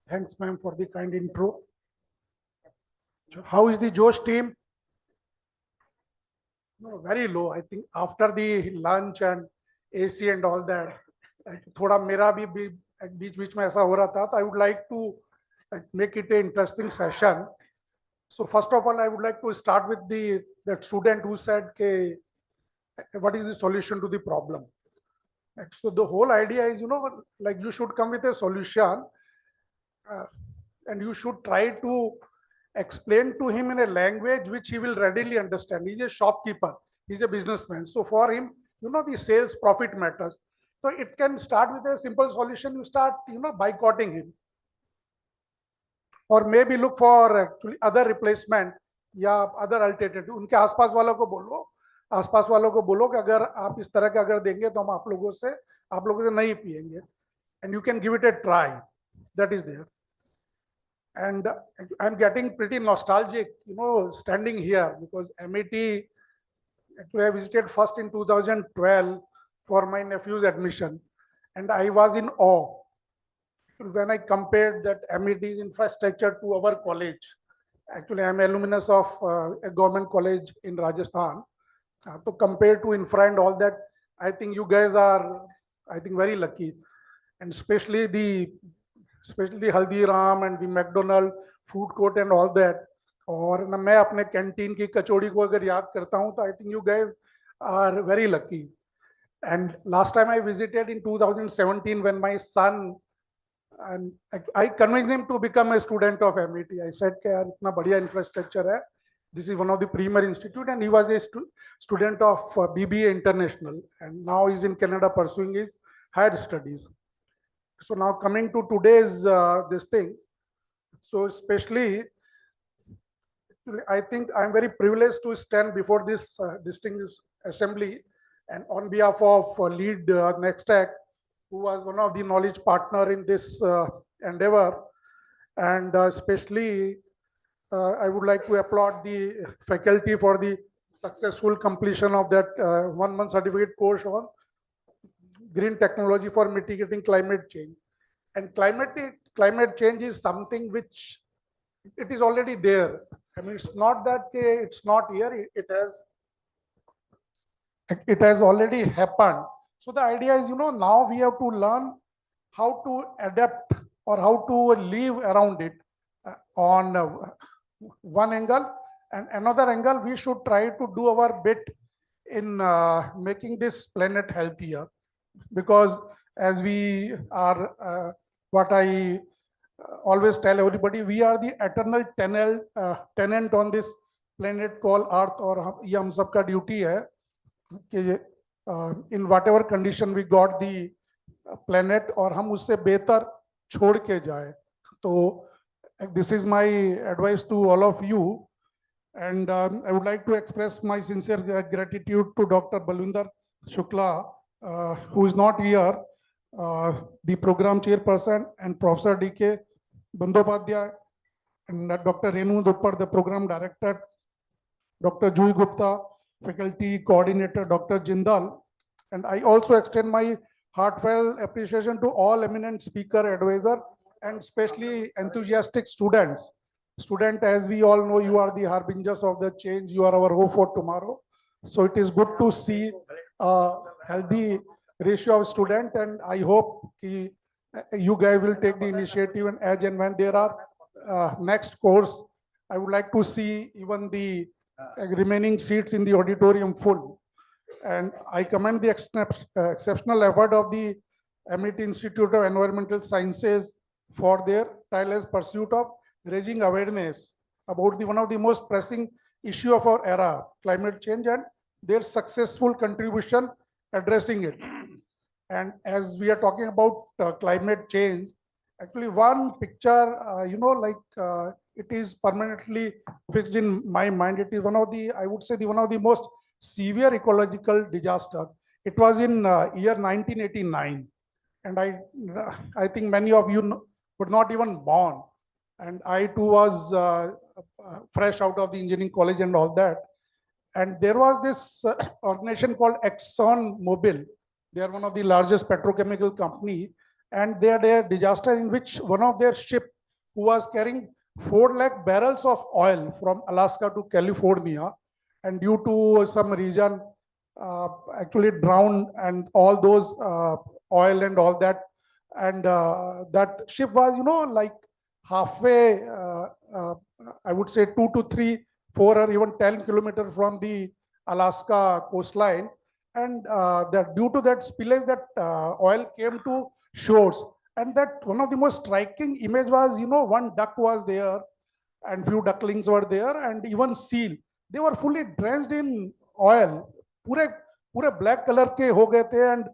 Thanks, ma'am, for the kind intro. So how is the Josh team? No, very low. I think after the lunch and AC and all that, थोड़ा मेरा भी बीच में ऐसा हो रहा था. I would like to make it an interesting session. So first of all, I would like to start with that student who said, what is the solution to the problem? So the whole idea is, like you should come with a solution. And you should try to explain to him in a language which he will readily understand. He's a shopkeeper, he's a businessman. So for him, the sales profit matters. So it can start with a simple solution. You start, boycotting him. Or maybe look for actually other replacement या other alternative. उनके आसपास वालों को बोलो कि अगर आप इस तरह का अगर देंगे तो हम आप लोगों से नहीं पिएंगे. And you can give it a try. That is there. And I'm getting pretty nostalgic, standing here because MET, actually I visited first in 2012 for my nephew's admission. And I was in awe when I compared that MET's infrastructure to our college. Actually, I'm alumnus of a government college in Rajasthan. So compared to infra and all that, I think you guys are, very lucky. And especially the Haldiram and the McDonald food court and all that. और मैं अपने canteen की कचौड़ी को अगर याद करता हूँ तो I think you guys are very lucky. And last time I visited in 2017 when my son, and I convinced him to become a student of MET. I said कि यार इतना बढ़िया infrastructure है. This is one of the premier institute, and he was a student of BBA International, and now he's in Canada pursuing his higher studies. So now coming to today's this thing, so especially I think I'm very privileged to stand before this distinguished assembly and on behalf of lead Nextech, who was one of the knowledge partner in this endeavor, and especially I would like to applaud the faculty for the successful completion of that 1-month certificate course on green technology for mitigating climate change. And climate change is something which it is already there. I mean, it's not that it's not here. It has already happened. So the idea is, now we have to learn how to adapt or how to live around it on one angle, and another angle we should try to do our bit in making this planet healthier. Because as we are, what I always tell everybody, we are the eternal tenant on this planet called Earth, और ये हम सबका duty है कि in whatever condition we got the planet और हम उससे बेहतर छोड़ के जाए. तो this is my advice to all of you. And I would like to express my sincere gratitude to Dr. Balwinder Shukla, who is not here, the program chairperson, and Professor D.K. Bandyopadhyay, and Dr. Renu Duppar, the program director, Dr. Juhi Gupta, faculty coordinator, Dr. Jindal. And I also extend my heartfelt appreciation to all eminent speaker, advisor, and especially enthusiastic students. Student, as we all know, you are the harbingers of the change. You are our hope for tomorrow. So it is good to see a healthy ratio of student, and I hope you guys will take the initiative, and as and when there are next course, I would like to see even the remaining seats in the auditorium full. And I commend the exceptional effort of the Amity Institute of Environmental Sciences for their tireless pursuit of raising awareness about one of the most pressing issue of our era, climate change, and their successful contribution addressing it. And as we are talking about climate change, actually one picture, it is permanently fixed in my mind. It is one of the, I would say, one of the most severe ecological disaster. It was in year 1989, and I think many of you were not even born, and I too was fresh out of the engineering college and all that. And there was this organization called Exxon Mobil. They are one of the largest petrochemical company, and they had a disaster in which one of their ship, who was carrying 4 lakh barrels of oil from Alaska to California, and due to some reason actually drowned, and all those oil and all that, and that ship was like halfway, I would say 2 to 3, 4 or even 10 kilometers from the Alaska coastline, and that due to that spillage, that oil came to shores. And that one of the most striking image was, one duck was there, and few ducklings were there, and even seal. They were fully drenched in oil. Pure black color ke ho gaye the,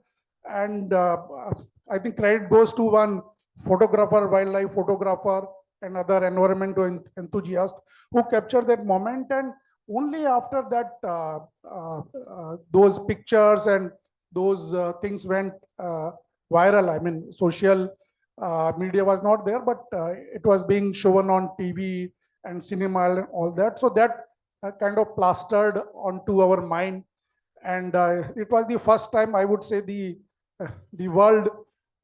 and I think credit goes to one photographer, wildlife photographer, and other environmental enthusiast who captured that moment. And only after that, those pictures and those things went viral. I mean, social media was not there, but it was being shown on TV and cinema and all that. So that kind of plastered onto our mind. And it was the first time, I would say, the world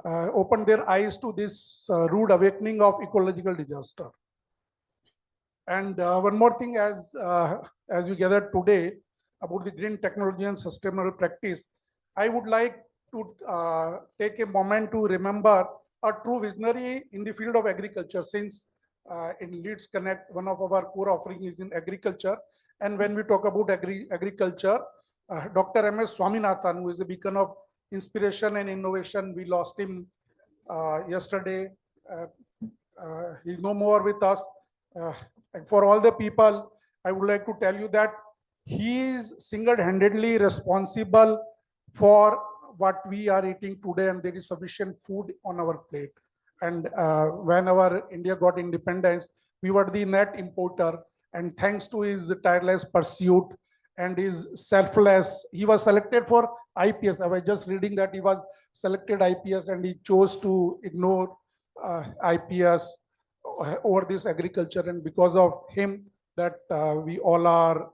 opened their eyes to this rude awakening of ecological disaster. And one more thing, as we gathered today about the green technology and sustainable practice, I would like to take a moment to remember a true visionary in the field of agriculture, since in Leads Connect, one of our core offerings is in agriculture. And when we talk about agriculture, Dr. M.S. Swaminathan, who is a beacon of inspiration and innovation, we lost him yesterday. He's no more with us. And for all the people, I would like to tell you that he is single-handedly responsible for what we are eating today, and there is sufficient food on our plate. And when our India got independence, we were the net importer, and thanks to his tireless pursuit and his selfless, he was selected for IPS. I was just reading that he was selected IPS, and he chose to ignore IPS over this agriculture. And because of him, that we all are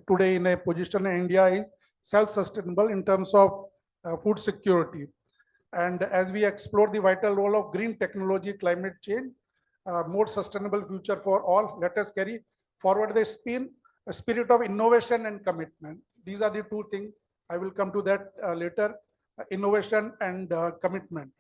today in a position in India is self-sustainable in terms of food security. And as we explore the vital role of green technology, climate change, more sustainable future for all, let us carry forward the spirit of innovation and commitment. These are the two things. I will come to that later, innovation and commitment.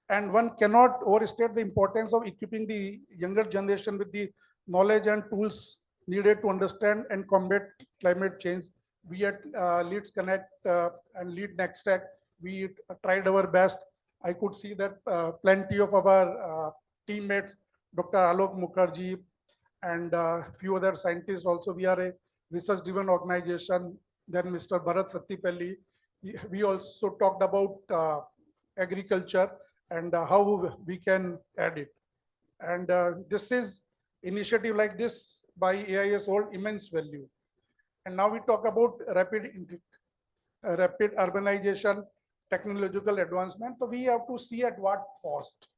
And one cannot overstate the importance of equipping the younger generation with the knowledge and tools needed to understand and combat climate change. We at Leads Connect and Lead Next Tech, we tried our best. I could see that plenty of our teammates, Dr. Alok Mukherjee, and few other scientists also. We are a research-driven organization. Then Mr. Bharat Sattipalli. We also talked about agriculture and how we can add it. And this is initiative like this by AIS hold immense value. And now we talk about rapid urbanization, technological advancement. So we have to see at what cost.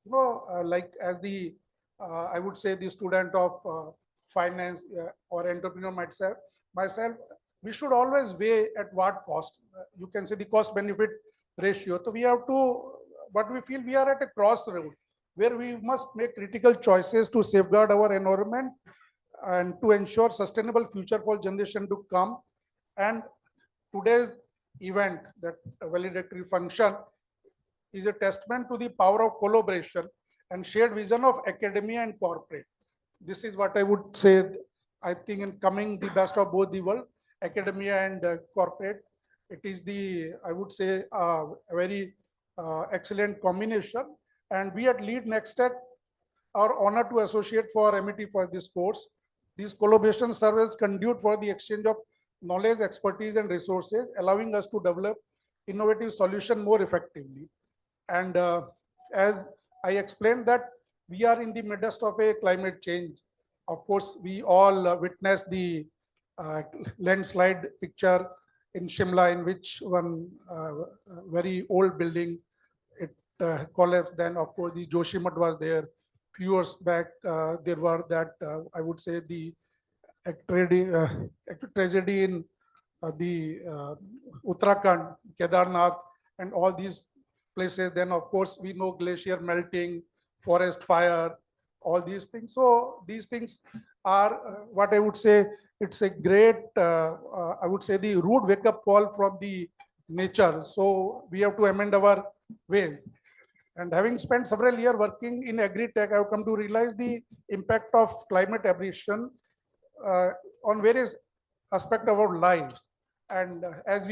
You know, like as the I would say the student of finance or entrepreneur myself, we should always weigh at what cost. You can say the cost benefit ratio. So we have to, but we feel we are at a crossroad where we must make critical choices to safeguard our environment and to ensure sustainable future for generation to come. And today's event, that valedictory function, is a testament to the power of collaboration and shared vision of academia and corporate. This is what I would say. I think in coming the best of both the world, academia and corporate, it is the, I would say, a very excellent combination. And we at Lead Next Tech are honored to associate for MET for this course. These collaborations serve as conduit for the exchange of knowledge, expertise, and resources, allowing us to develop innovative solutions more effectively. And as I explained that we are in the midst of a climate change. Of course, we all witnessed the landslide picture in Shimla, in which one very old building, it collapsed. Then, of course, the Joshimath was there. Few years back, there were that, I would say, the tragedy in the Uttarakhand, Kedarnath, and all these places. Then, of course, we know glacier melting, forest fire, all these things. So these things are what I would say, it's a great, I would say, the rude wake-up call from the nature. So we have to amend our ways. And having spent several years working in agri-tech, I have come to realize the impact of climate aberration on various aspects of our lives. And as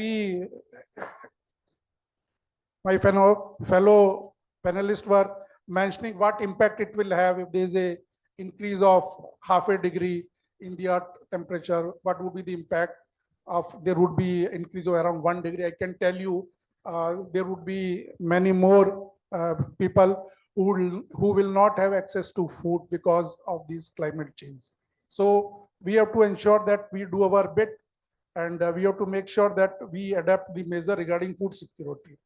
my fellow panelists were mentioning what impact it will have if there is a increase of half a degree in the earth temperature, what would be the impact of, there would be increase of around 1 degree. I can tell you there would be many more people who will not have access to food because of this climate change. So we have to ensure that we do our bit, and we have to make sure that we adapt the measure regarding food security.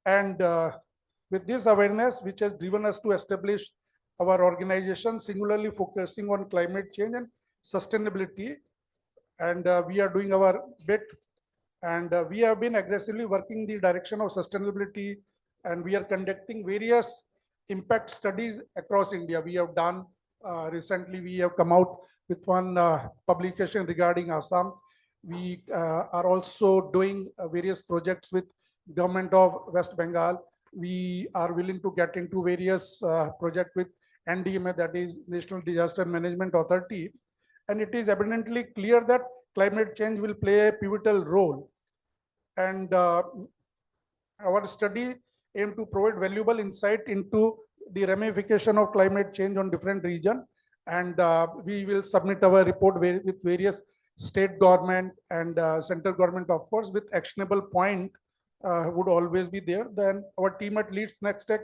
And with this awareness, which has driven us to establish our organization, singularly focusing on climate change and sustainability, and we are doing our bit, and we have been aggressively working in the direction of sustainability, and we are conducting various impact studies across India. We have done recently, we have come out with one publication regarding Assam. We are also doing various projects with government of West Bengal. We are willing to get into various projects with NDMA, that is National Disaster Management Authority. And it is abundantly clear that climate change will play a pivotal role. And our study aimed to provide valuable insight into the ramification of climate change on different regions. And we will submit our report with various state government and central government, of course, with actionable point would always be there. Then our team at Lead Next Tech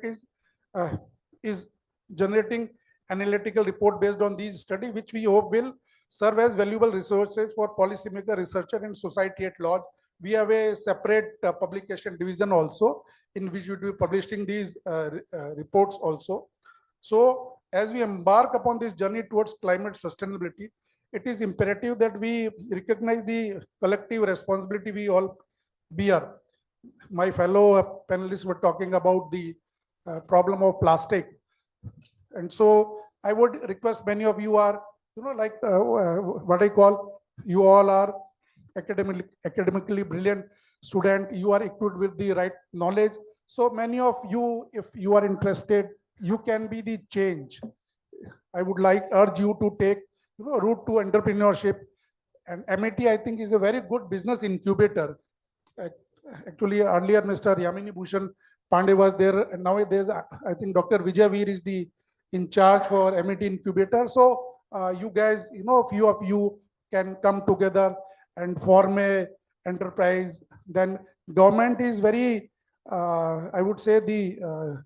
is generating analytical report based on these studies, which we hope will serve as valuable resources for policymaker, researcher, and society at large. We have a separate publication division also, in which we will be publishing these reports also. So as we embark upon this journey towards climate sustainability, it is imperative that we recognize the collective responsibility we all bear. My fellow panelists were talking about the problem of plastic. And so I would request, many of you are, like what I call, you all are academically brilliant student, you are equipped with the right knowledge. So many of you, if you are interested, you can be the change. I would urge you to take route to entrepreneurship. And MET, I think, is a very good business incubator. Actually, earlier Mr. Yamini Bhushan Pandey was there, and nowadays I think Dr. Vijay Veer is the in charge for MET incubator. So you guys, few of you can come together and form a enterprise. Then government is very I would say the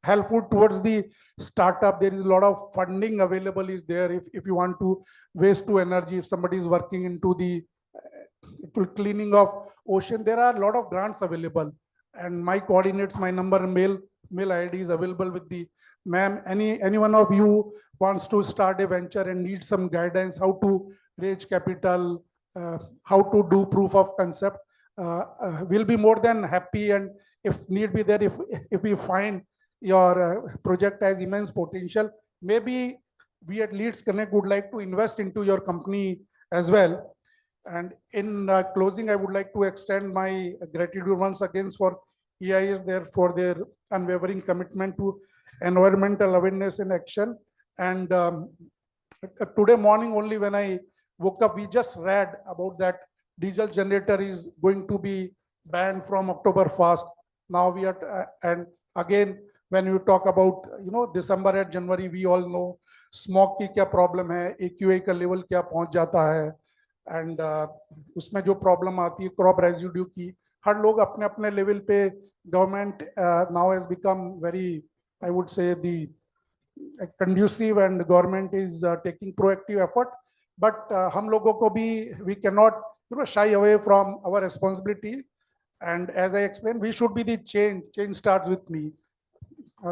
helpful towards the startup. There is a lot of funding available is there. If you want to waste to energy, if somebody is working into the cleaning of ocean, there are a lot of grants available. And my coordinates, my number, mail ID is available with the ma'am. Any one of you wants to start a venture and need some guidance, how to raise capital, how to do proof of concept, we'll be more than happy. And if need be there, if we find your project has immense potential, maybe we at Leads Connect would like to invest into your company as well. And in closing, I would like to extend my gratitude once again for EIS there for their unwavering commitment to environmental awareness and action. And today morning only when I woke up, we just read about that diesel generator is going to be banned from October 1st. Now we are, and again, when you talk about, December and January, we all know smoke की क्या problem है, AQI का level क्या पहुंच जाता है, and उसमें जो problem आती है crop residue की, हर लोग अपने अपने level पे, government now has become very, I would say, the conducive, and government is taking proactive effort. But हम लोगों को भी, we cannot shy away from our responsibility. And as I explained, we should be the change starts with me.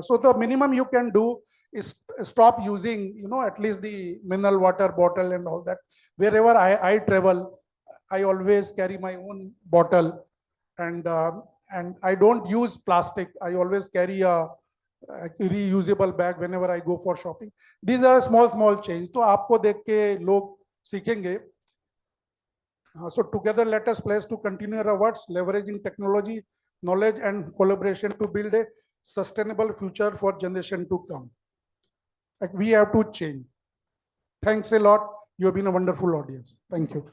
So the minimum you can do is stop using, at least the mineral water bottle and all that. Wherever I travel, I always carry my own bottle, and I don't use plastic. I always carry a reusable bag whenever I go for shopping. These are small changes. तो आपको देख के लोग सीखेंगे. So together, let us pledge to continue our efforts, leveraging technology, knowledge, and collaboration to build a sustainable future for generation to come. Like, we have to change. Thanks a lot. You have been a wonderful audience. Thank you.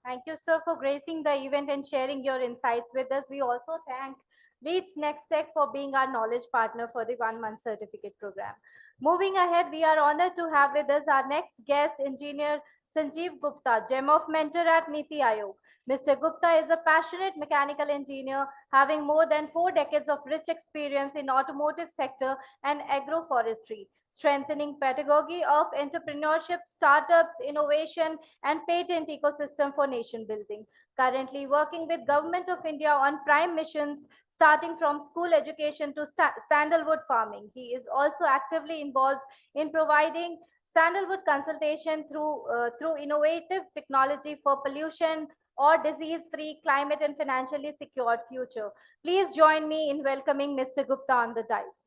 Thank you, sir, for gracing the event and sharing your insights with us. We also thank Leads Next Tech for being our knowledge partner for the 1-month certificate program. Moving ahead, we are honored to have with us our next guest, Engineer Sanjeev Gupta, Gem of Mentor at Niti Aayog. Mr. Gupta is a passionate mechanical engineer having more than 4 decades of rich experience in automotive sector and agroforestry, strengthening pedagogy of entrepreneurship, startups, innovation, and patent ecosystem for nation building. Currently working with Government of India on prime missions, starting from school education to sandalwood farming. He is also actively involved in providing sandalwood consultation through innovative technology for pollution or disease-free, climate and financially secured future. Please join me in welcoming Mr. Gupta on the dais.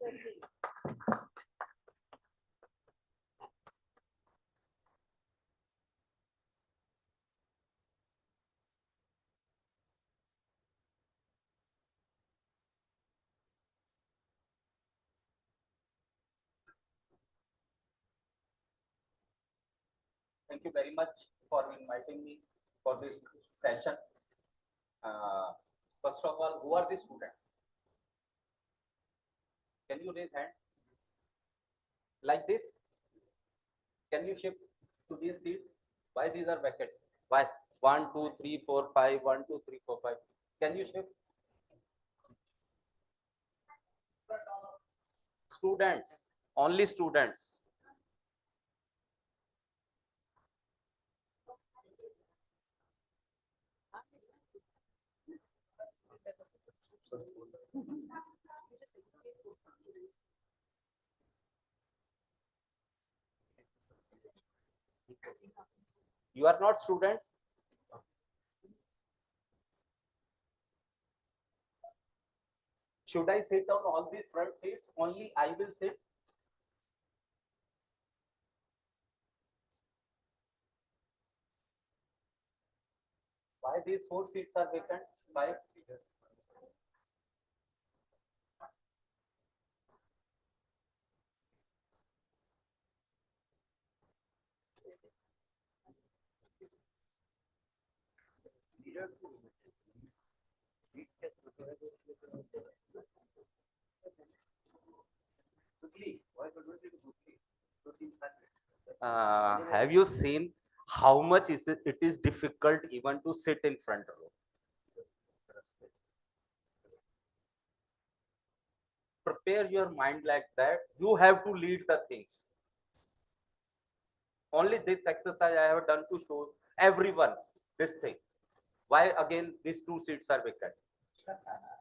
Thank you very much for inviting me for this session. First of all, who are the students? Can you raise hand? Like this? Can you shift to these seats? Why these are vacant? Why? 1, 2, 3, 4, 5, 1, 2, 3, 4, 5. Can you shift? Students, only students. You are not students? Should I sit on all these front seats? Only I will sit. Why these 4 seats are vacant? 5. Have you seen how much is it is difficult even to sit in front row? Prepare your mind like that. You have to lead the things. Only this exercise I have done to show everyone this thing. Why again these 2 seats are vacant?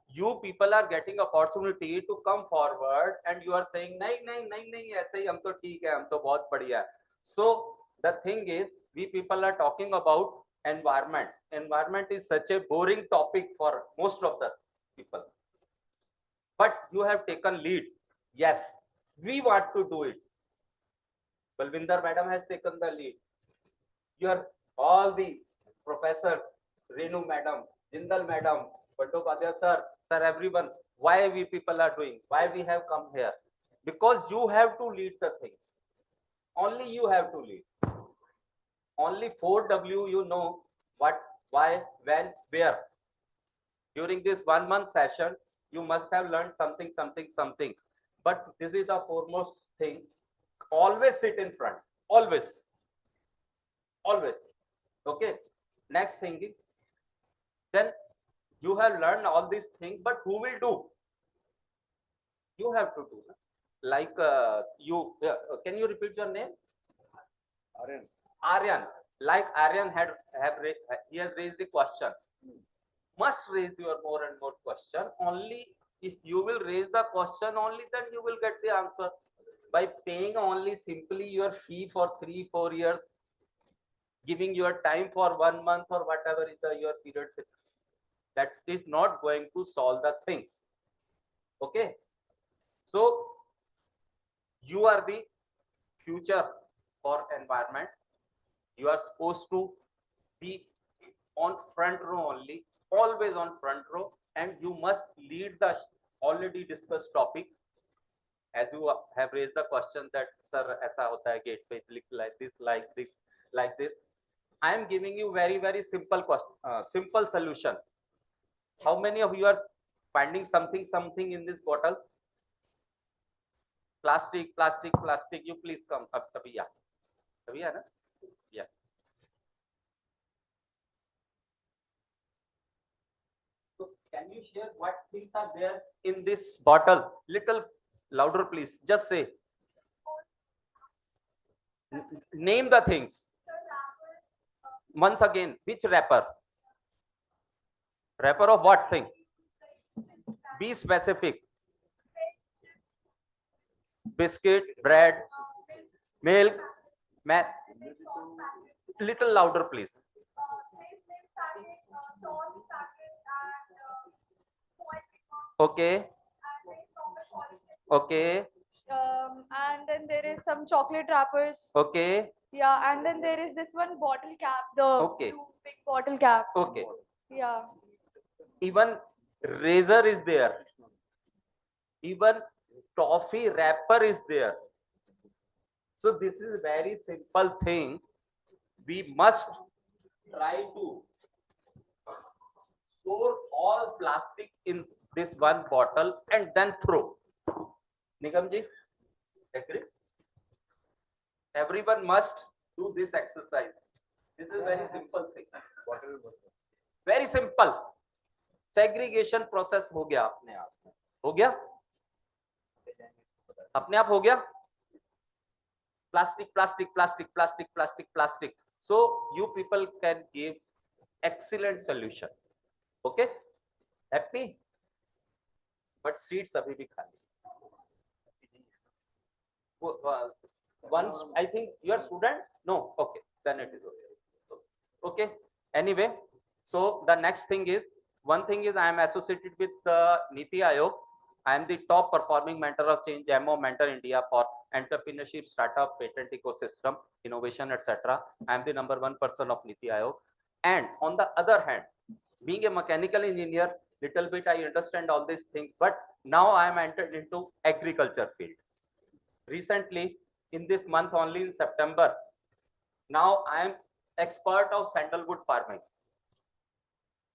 You people are getting opportunity to come forward and you are saying nahi aise hi hum to theek hai, hum to bahut badhiya hai. So the thing is, we people are talking about environment. Environment is such a boring topic for most of the people. But you have taken lead. Yes, we want to do it. Balvinder madam has taken the lead. Your all the professors, Renu madam, Jindal madam, Bandyopadhyay sir, everyone. Why we people are doing? Why we have come here? Because you have to lead the things. Only you have to lead. Only 4W you know what, why, when, where. During this 1 month session, you must have learned something. But this is the foremost thing. Always sit in front. Always. Okay. Next thing is, then you have learned all these things, but who will do? You have to do. Like you, can you repeat your name? Aryan. Like Aryan he has raised a question. Must raise your more and more question. Only if you will raise the question, only then you will get the answer. By paying only simply your fee for 3-4 years, giving your time for 1 month or whatever is your period, that is not going to solve the things. Okay. So you are the future for environment. You are supposed to be on front row only, always on front row, and you must lead the already discussed topic. As you have raised the question that sir aisa hota hai gate pe, like this. I am giving you very simple question, simple solution. How many of you are finding something in this bottle? Plastic. You please come up. Yeah, na? Yeah. So can you share what things are there in this bottle? Little louder, please. Just say. Name the things. Once again, which wrapper? Wrapper of what thing? Be specific. Biscuit, bread, milk, little louder, please. Okay. And then there is some chocolate wrappers. Okay. Yeah, and then there is this one bottle cap, the blue big bottle cap. Okay. Yeah. Even razor is there. Even toffee wrapper is there. So this is very simple thing. We must try to store all plastic in this one bottle and then throw. Nigamji, agree? Everyone must do this exercise. This is very simple thing. Very simple. Segregation process हो गया अपने आप. हो गया? अपने आप हो गया? Plastic. So you people can give excellent solution. Okay? Happy? But seats abhi bhi khali. Once I think you are student? No. Okay. Then it is okay. Okay. Anyway, so the next thing is, one thing is I am associated with Niti Aayog. I am the top performing mentor of change, MO Mentor India for entrepreneurship, startup, patent ecosystem, innovation, etc. I am the #1 person of Niti Aayog. And on the other hand, being a mechanical engineer, little bit I understand all these things, but now I am entered into agriculture field. Recently, in this month only in September, now I am expert of sandalwood farming.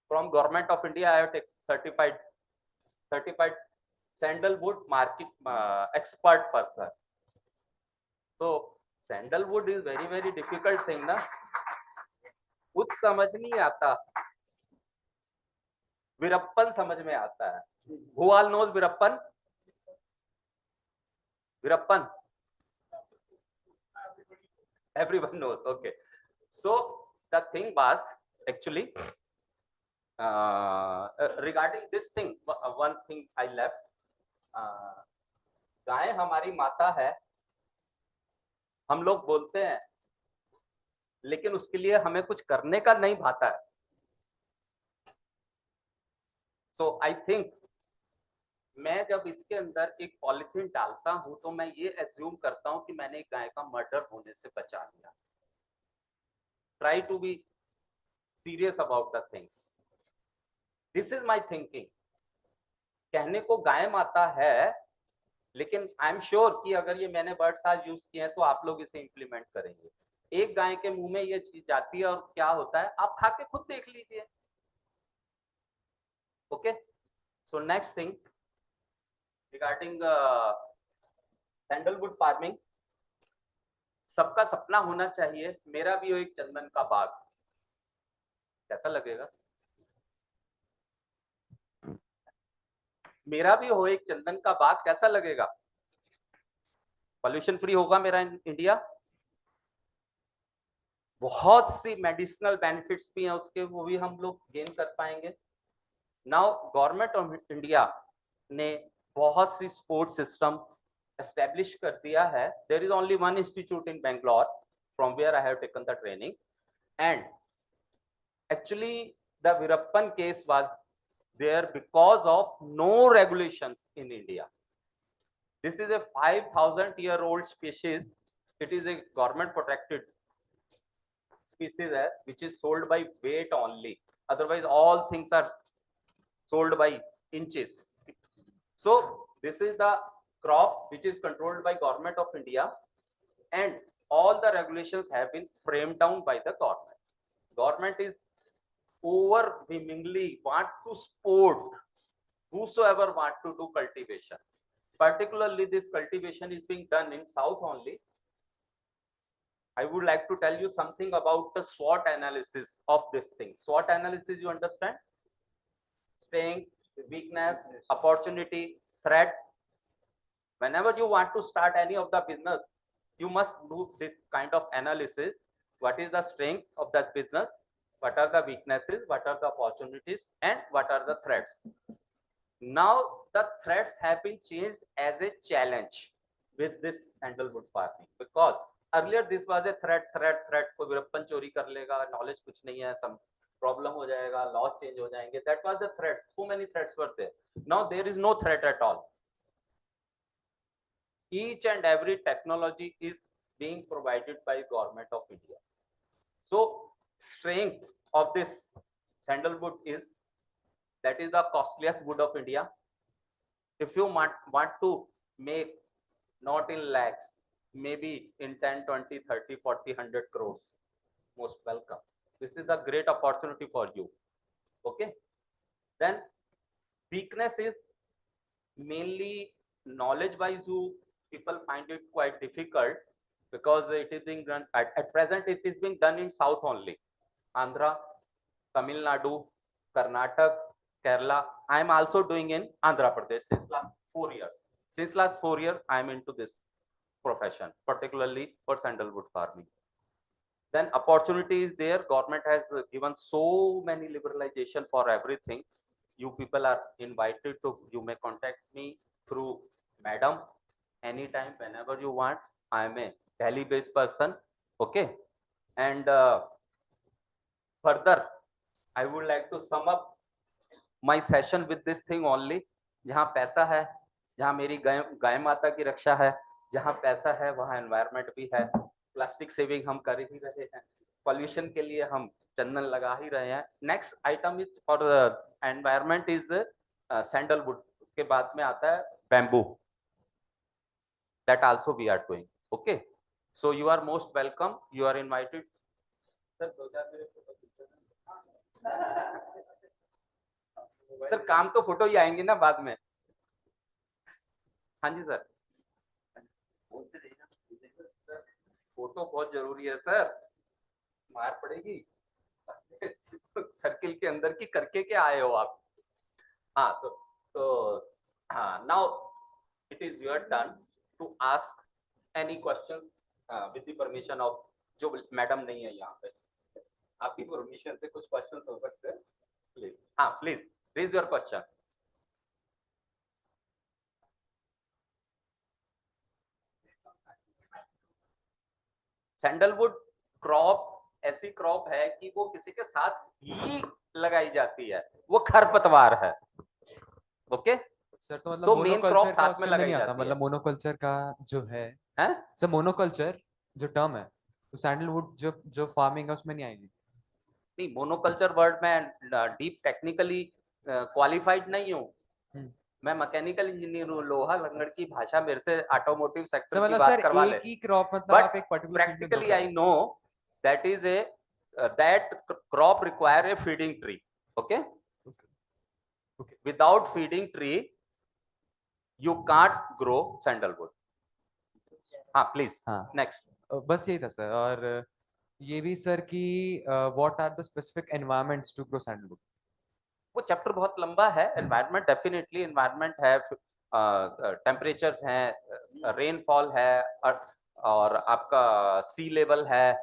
From Government of India, I have certified sandalwood market expert person. So sandalwood is very difficult thing ना, कुछ समझ नहीं आता, वीरप्पन समझ में आता है. Who all knows Veerappan? Veerappan? Everyone knows. Okay. So the thing was actually regarding this thing, one thing I left. गाय हमारी माता है, हम लोग बोलते हैं, लेकिन उसके लिए हमें कुछ करने का नहीं भाता है. So I think मैं जब इसके अंदर एक पॉलिथीन डालता हूं तो मैं ये एज्यूम करता हूं कि मैंने एक गाय का मर्डर होने से बचा लिया. Try to be serious about the things. This is my thinking. कहने को गाय माता है, लेकिन आई एम श्योर कि अगर ये मैंने वर्ड्स आज यूज किए हैं तो आप लोग इसे इंप्लीमेंट करेंगे. एक गाय के मुंह में ये चीज जाती है और क्या होता है आप खा के खुद देख लीजिए. Okay, so next thing regarding sandalwood farming. सबका सपना होना चाहिए मेरा भी हो एक चंदन का बाग. कैसा लगेगा? मेरा भी हो एक चंदन का बाग, कैसा लगेगा? पॉल्यूशन फ्री होगा मेरा इंडिया. बहुत सी मेडिसिनल बेनिफिट्स भी हैं उसके, वो भी हम लोग गेन कर पाएंगे. नाउ गवर्नमेंट ऑफ इंडिया ने बहुत सी स्पोर्ट्स सिस्टम एस्टेब्लिश कर दिया है. There is only one institute in Bangalore from where I have taken the training, and actually the Veerappan case was there because of no regulations in India. This is a 5,000-year-old species. It is a government protected species which is sold by weight only. Otherwise all things are sold by inches. So this is the crop which is controlled by government of India, and all the regulations have been framed down by the government. Government is overwhelmingly want to support whosoever want to do cultivation. Particularly this cultivation is being done in south only. I would like to tell you something about the SWOT analysis of this thing. SWOT analysis, you understand? Strength, weakness, opportunity, threat. Whenever you want to start any of the business, you must do this kind of analysis. What is the strength of that business? What are the weaknesses? What are the opportunities? And what are the threats? Now the threats have been changed as a challenge with this sandalwood farming, because earlier this was a threat. कोई वीरप्पन चोरी कर लेगा, knowledge कुछ नहीं है, some problem हो जाएगा, laws change हो जाएंगे. That was the threat. So many threats were there. Now there is no threat at all. Each and every technology is being provided by Government of India. So strength of this sandalwood is that is the costliest wood of India. If you want to make not in lakhs, maybe in 10, 20, 30, 40, 100 crores, most welcome. This is a great opportunity for you. Okay. Then weakness is mainly knowledge wise, you people find it quite difficult because it is being done at present. It is being done in south only. Andhra, Tamil Nadu, Karnataka, Kerala. I am also doing in Andhra Pradesh since last 4 years. Since last 4 years, I am into this profession, particularly for sandalwood farming. Then opportunity is there. Government has given so many liberalization for everything. You people are invited to. You may contact me through Madam anytime, whenever you want. I am a Delhi-based person. Okay, and further, I would like to sum up my session with this thing only. जहाँ पैसा है, जहाँ मेरी गाय माता की रक्षा है, जहाँ पैसा है वहाँ एनवायरनमेंट भी है. प्लास्टिक सेविंग हम कर ही रहे हैं, पॉल्यूशन के लिए हम चंदन लगा ही रहे हैं. Next item is for environment is sandalwood. के बाद में आता है bamboo. That also we are doing. Okay, so you are most welcome. You are invited. Sir काम तो फोटो ही आएंगे ना बाद में. हाँ जी सर, फोटो बहुत जरूरी है सर, मार पड़ेगी। सर्किल के अंदर की करके क्या आए हो आप? हाँ तो हाँ, now it is your turn to ask any question with the permission of, जो मैडम नहीं है यहाँ पे, आपकी परमिशन से कुछ क्वेश्चंस हो सकते हैं, प्लीज। हाँ please raise your question. Sandalwood crop ऐसी क्रॉप है कि वो किसी के साथ ही लगाई जाती है, वो खरपतवार है। ओके सर तो मतलब So, main crop मोनोकल्चर का साथ उसके में अंदर लगाई नहीं आता, जाती है। मतलब मोनोकल्चर का जो है हैं? सर, मोनोकल्चर जो टर्म है तो सैंडलवुड जो जो फार्मिंग है उसमें नहीं आएगी। नहीं, मोनोकल्चर वर्ड में डीप टेक्निकली क्वालिफाइड नहीं हूँ, मैं मैकेनिकल इंजीनियर हूँ, लोहा लंगड़ की भाषा मेरे से ऑटोमोटिव सर सेक्टर की मतलब बात सर करवा ले। एक ही क्रॉप मतलब आप एक बट पर्टिकुलर फील्ड में grow practically कर I रहे हैं। know that is a that crop require a feeding tree. Okay. Okay. Without feeding tree you can't grow sandalwood. हाँ प्लीज हाँ नेक्स्ट। बस यही था सर। और ये भी सर कि what are the specific environments to grow sandalwood. वो चैप्टर बहुत लंबा है। एनवायरनमेंट डेफिनेटली एनवायरनमेंट है, टेम्परेचर्स हैं, रेनफॉल है, और आपका सी लेवल है,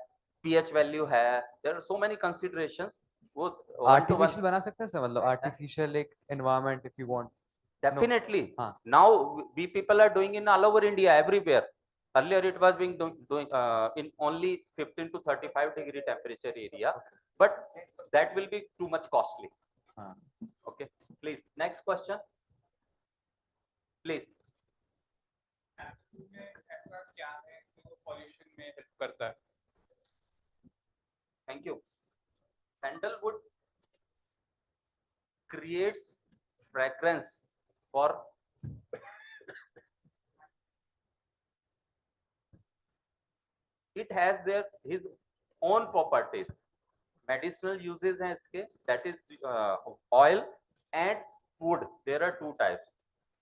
पीएच वैल्यू है, there are so many considerations. वो आर्टिफिशियल बना सकते हैं सर, मतलब आर्टिफिशियल एक environment if you want. definitely हाँ. Now we people are doing in all over India, everywhere. Earlier it was being doing in only 15 to 35 degree temperature area, but that will be too much costly. Okay, please next question please. ऐसा क्या है जो pollution में help करता है? Thank you. Sandalwood creates fragrance for it has their his own properties. Medicinal uses हैं इसके, that is oil and wood. There are two types.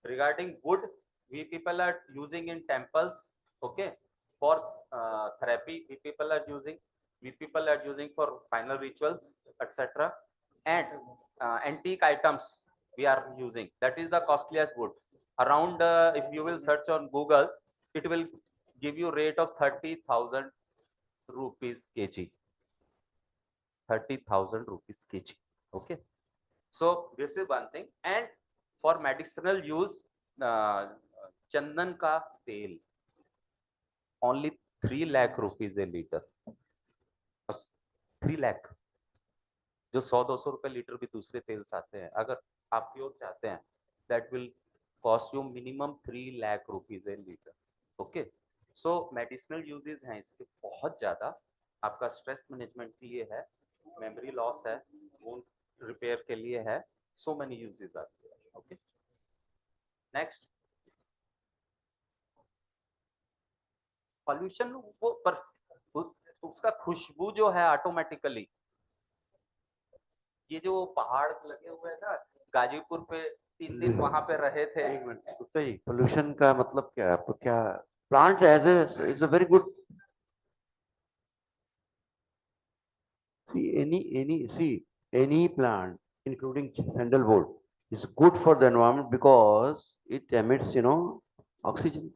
Regarding wood, we people are using in temples. Okay, for therapy we people are using for final rituals, etc. And antique items we are using, that is the costliest wood. Around if you will search on Google, it will give you rate of 30,000 rupees kg. 30,000 rupees kg. Okay, so this is one thing. And for medicinal use, chandan ka tel only 3 lakh rupees a liter. 3 lakh, जो 100-200 रुपए litre भी दूसरे तेल से आते हैं, अगर आप प्योर चाहते हैं, that will cost you minimum 3 lakh rupees a liter. Okay, so medicinal uses हैं इसके बहुत ज्यादा। आपका स्ट्रेस मैनेजमेंट के लिए है, मेमोरी लॉस है, वुंड रिपेयर के लिए है, so many uses are there. Okay, next. Pollution वो पर उसका खुशबू जो है ऑटोमेटिकली, ये जो पहाड़ लगे हुए हैं ना गाजीपुर पे, 3 दिन वहां पे रहे थे। एक मिनट गुप्ता जी, पोल्यूशन का मतलब क्या है आपको? क्या plant age is a very good, any plant including sandalwood is good for the environment because it emits oxygen.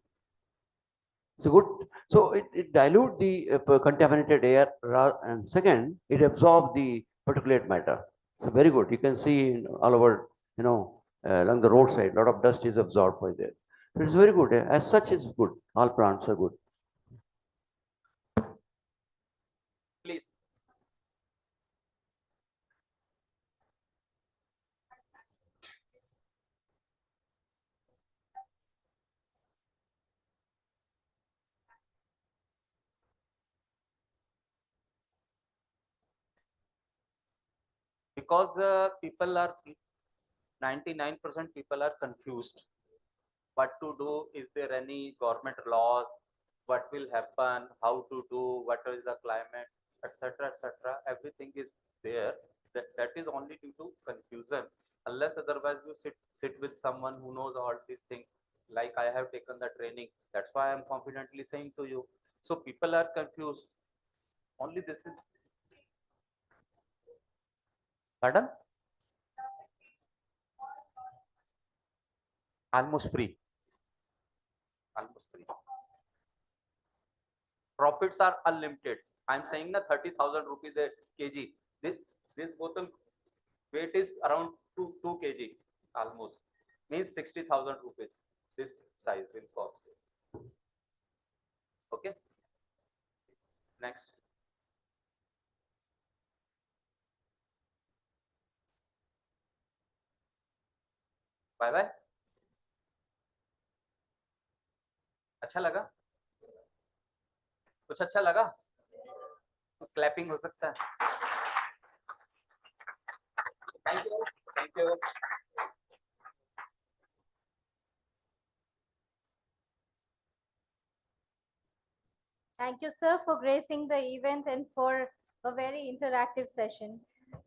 It's a good, so it dilute the contaminated air, and second it absorb the particulate matter. So very good. You can see all over along the roadside, a lot of dust is absorbed by there. So it's very good. As such, it's good. All plants are good. Please. Because people are 99% people are confused what to do. Is there any government laws, what will happen, how to do, what is the climate, etc, etc. Everything is there. That is only due to confusion. Unless otherwise you sit with someone who knows all these things, like I have taken the training. That's why I'm confidently saying to you. So people are confused. Only this is. Pardon? Almost free. Almost free. Profits are unlimited. I'm saying that 30,000 rupees a kg. This bottle weight is around 2 kg almost. Means 60,000 rupees. This size will cost. Okay. Next. Bye bye. अच्छा लगा? कुछ अच्छा लगा? Clapping हो सकता है. Thank you. Thank you. Thank you, sir, for gracing the event and for a very interactive session.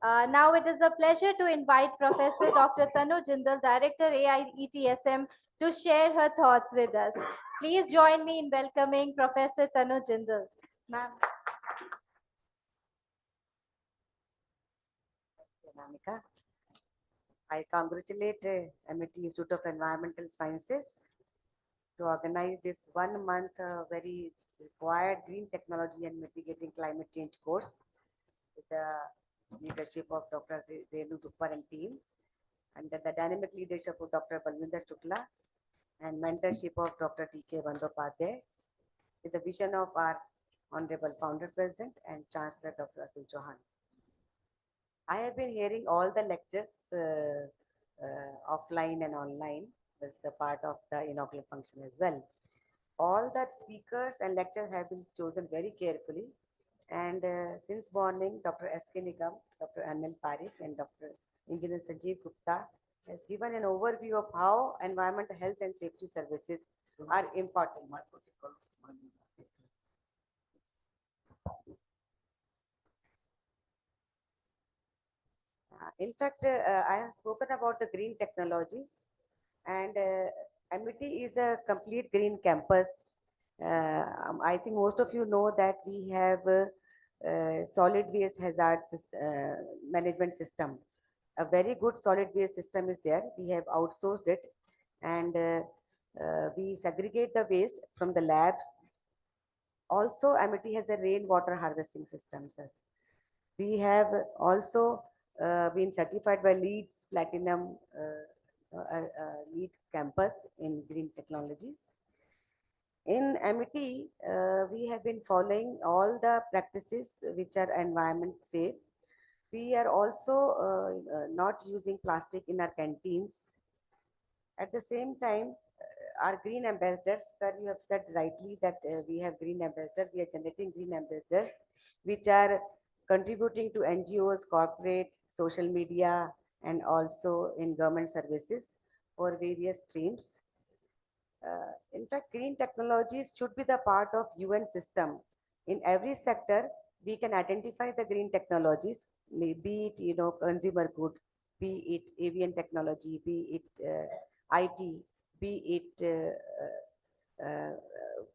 Now it is a pleasure to invite Professor Dr. Tanu Jindal, Director AIETSM, to share her thoughts with us. Please join me in welcoming Professor Tanu Jindal. Ma'am. Anamika. I congratulate MIT Institute of Environmental Sciences to organize this 1 month very required green technology and mitigating climate change course with the leadership of Dr. Renu Duppar and team, under the dynamic leadership of Dr. Balwinder Shukla and mentorship of Dr. D.K. Bandyopadhyay, with the vision of our Honorable Founder President and Chancellor Dr. Atul Chauhan. I have been hearing all the lectures offline and online as the part of the inaugural function as well. All the speakers and lectures have been chosen very carefully. And since morning, Dr. S.K. Nigam, Dr. Anil Parikh and Dr. Engineer Sanjeev Gupta has given an overview of how environmental health and safety services are important. In fact, I have spoken about the green technologies, and MIT is a complete green campus. I think most of you know that we have solid waste hazard management system. A very good solid waste system is there. We have outsourced it, and we segregate the waste from the labs. Also, MIT has a rainwater harvesting system, sir. We have also been certified by LEED's Platinum LEED campus in green technologies. In MIT, we have been following all the practices which are environment safe. We are also not using plastic in our canteens. At the same time, our green ambassadors, sir, you have said rightly that we have green ambassadors. We are generating green ambassadors, which are contributing to NGOs, corporate, social media, and also in government services for various streams. In fact, green technologies should be the part of UN system. In every sector, we can identify the green technologies, be it consumer good, be it avian technology, be it IT, be it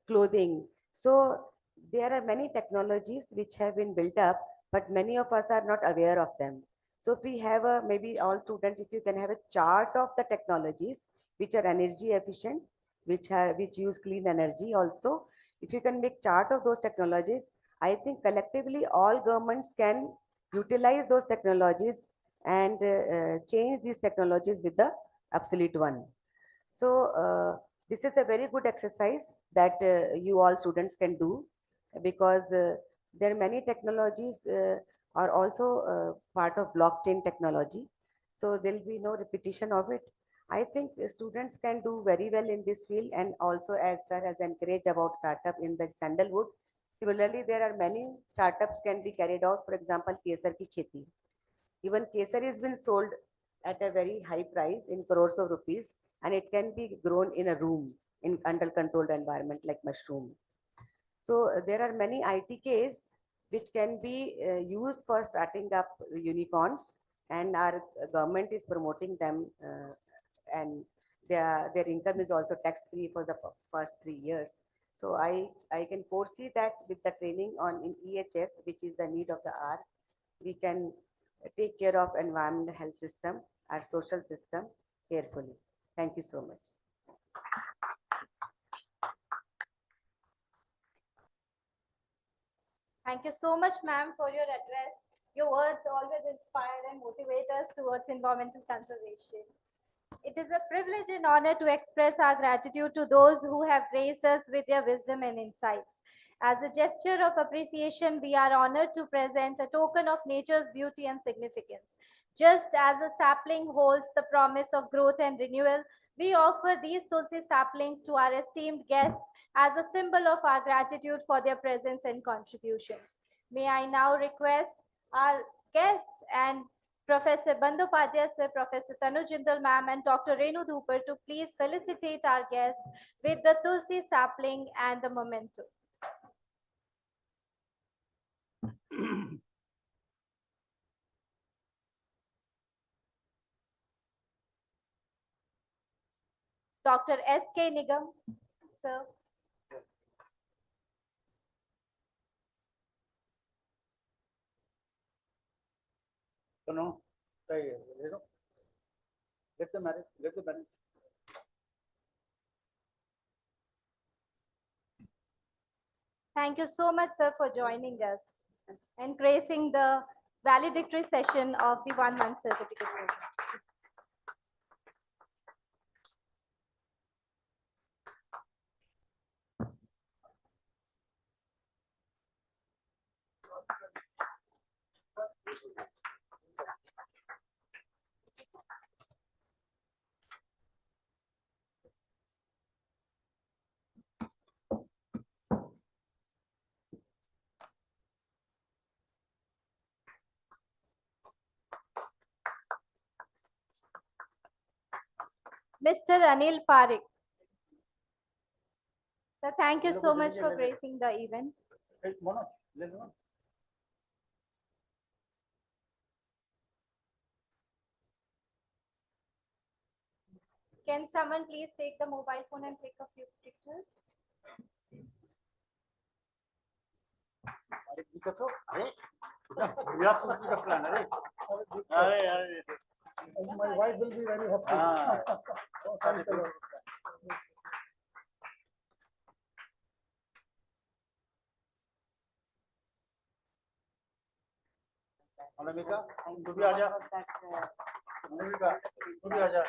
clothing. So there are many technologies which have been built up, but many of us are not aware of them. So if we have maybe all students, if you can have a chart of the technologies which are energy efficient, which use clean energy also. If you can make chart of those technologies, I think collectively all governments can utilize those technologies and change these technologies with the obsolete one. So this is a very good exercise that you all students can do, because there are many technologies are also part of blockchain technology. So there will be no repetition of it. I think students can do very well in this field, and also as sir has encouraged about startup in the sandalwood. Similarly, there are many startups can be carried out. For example, kesar ki kheti. Even kesar has been sold at a very high price in crores of rupees, and it can be grown in a room in under controlled environment like mushroom. So there are many ITKs which can be used for starting up unicorns, and our government is promoting them. And their income is also tax-free for the first 3 years. So I can foresee that with the training on in EHS, which is the need of the hour, we can take care of environmental health system, our social system carefully. Thank you so much. Thank you so much, ma'am, for your address. Your words always inspire and motivate us towards environmental conservation. It is a privilege and honor to express our gratitude to those who have graced us with their wisdom and insights. As a gesture of appreciation, we are honored to present a token of nature's beauty and significance. Just as a sapling holds the promise of growth and renewal, we offer these Tulsi saplings to our esteemed guests as a symbol of our gratitude for their presence and contributions. May I now request our guests and Professor Bandyopadhyay sir, Professor Tanu Jindal ma'am, and Dr. Renu Dhupar to please felicitate our guests with the Tulsi sapling and the memento. Dr. S.K. Nigam, sir. No, let the marriage. Thank you so much, sir, for joining us and gracing the valedictory session of the 1 month certificate program. Mr. Anil Parekh. So thank you so much for gracing the event. Can someone please take the mobile phone and take a few pictures? My wife will be very happy. Anamika, तू भी आजा। Anamika, तू भी आजा।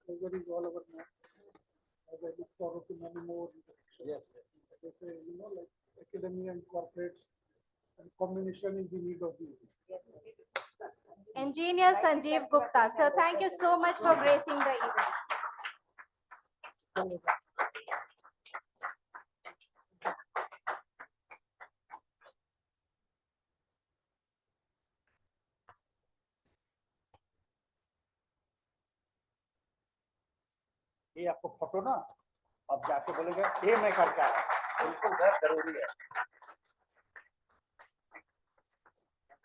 Everybody is all over now. I look forward to many more. Yes. They say, like academia and corporates, and combination is the need of the. Engineer Sanjeev Gupta. Sir, thank you so much for gracing the event. ये आपको photo ना अब जाके बोलेगा ये मैं करके आया बिल्कुल बहुत जरूरी है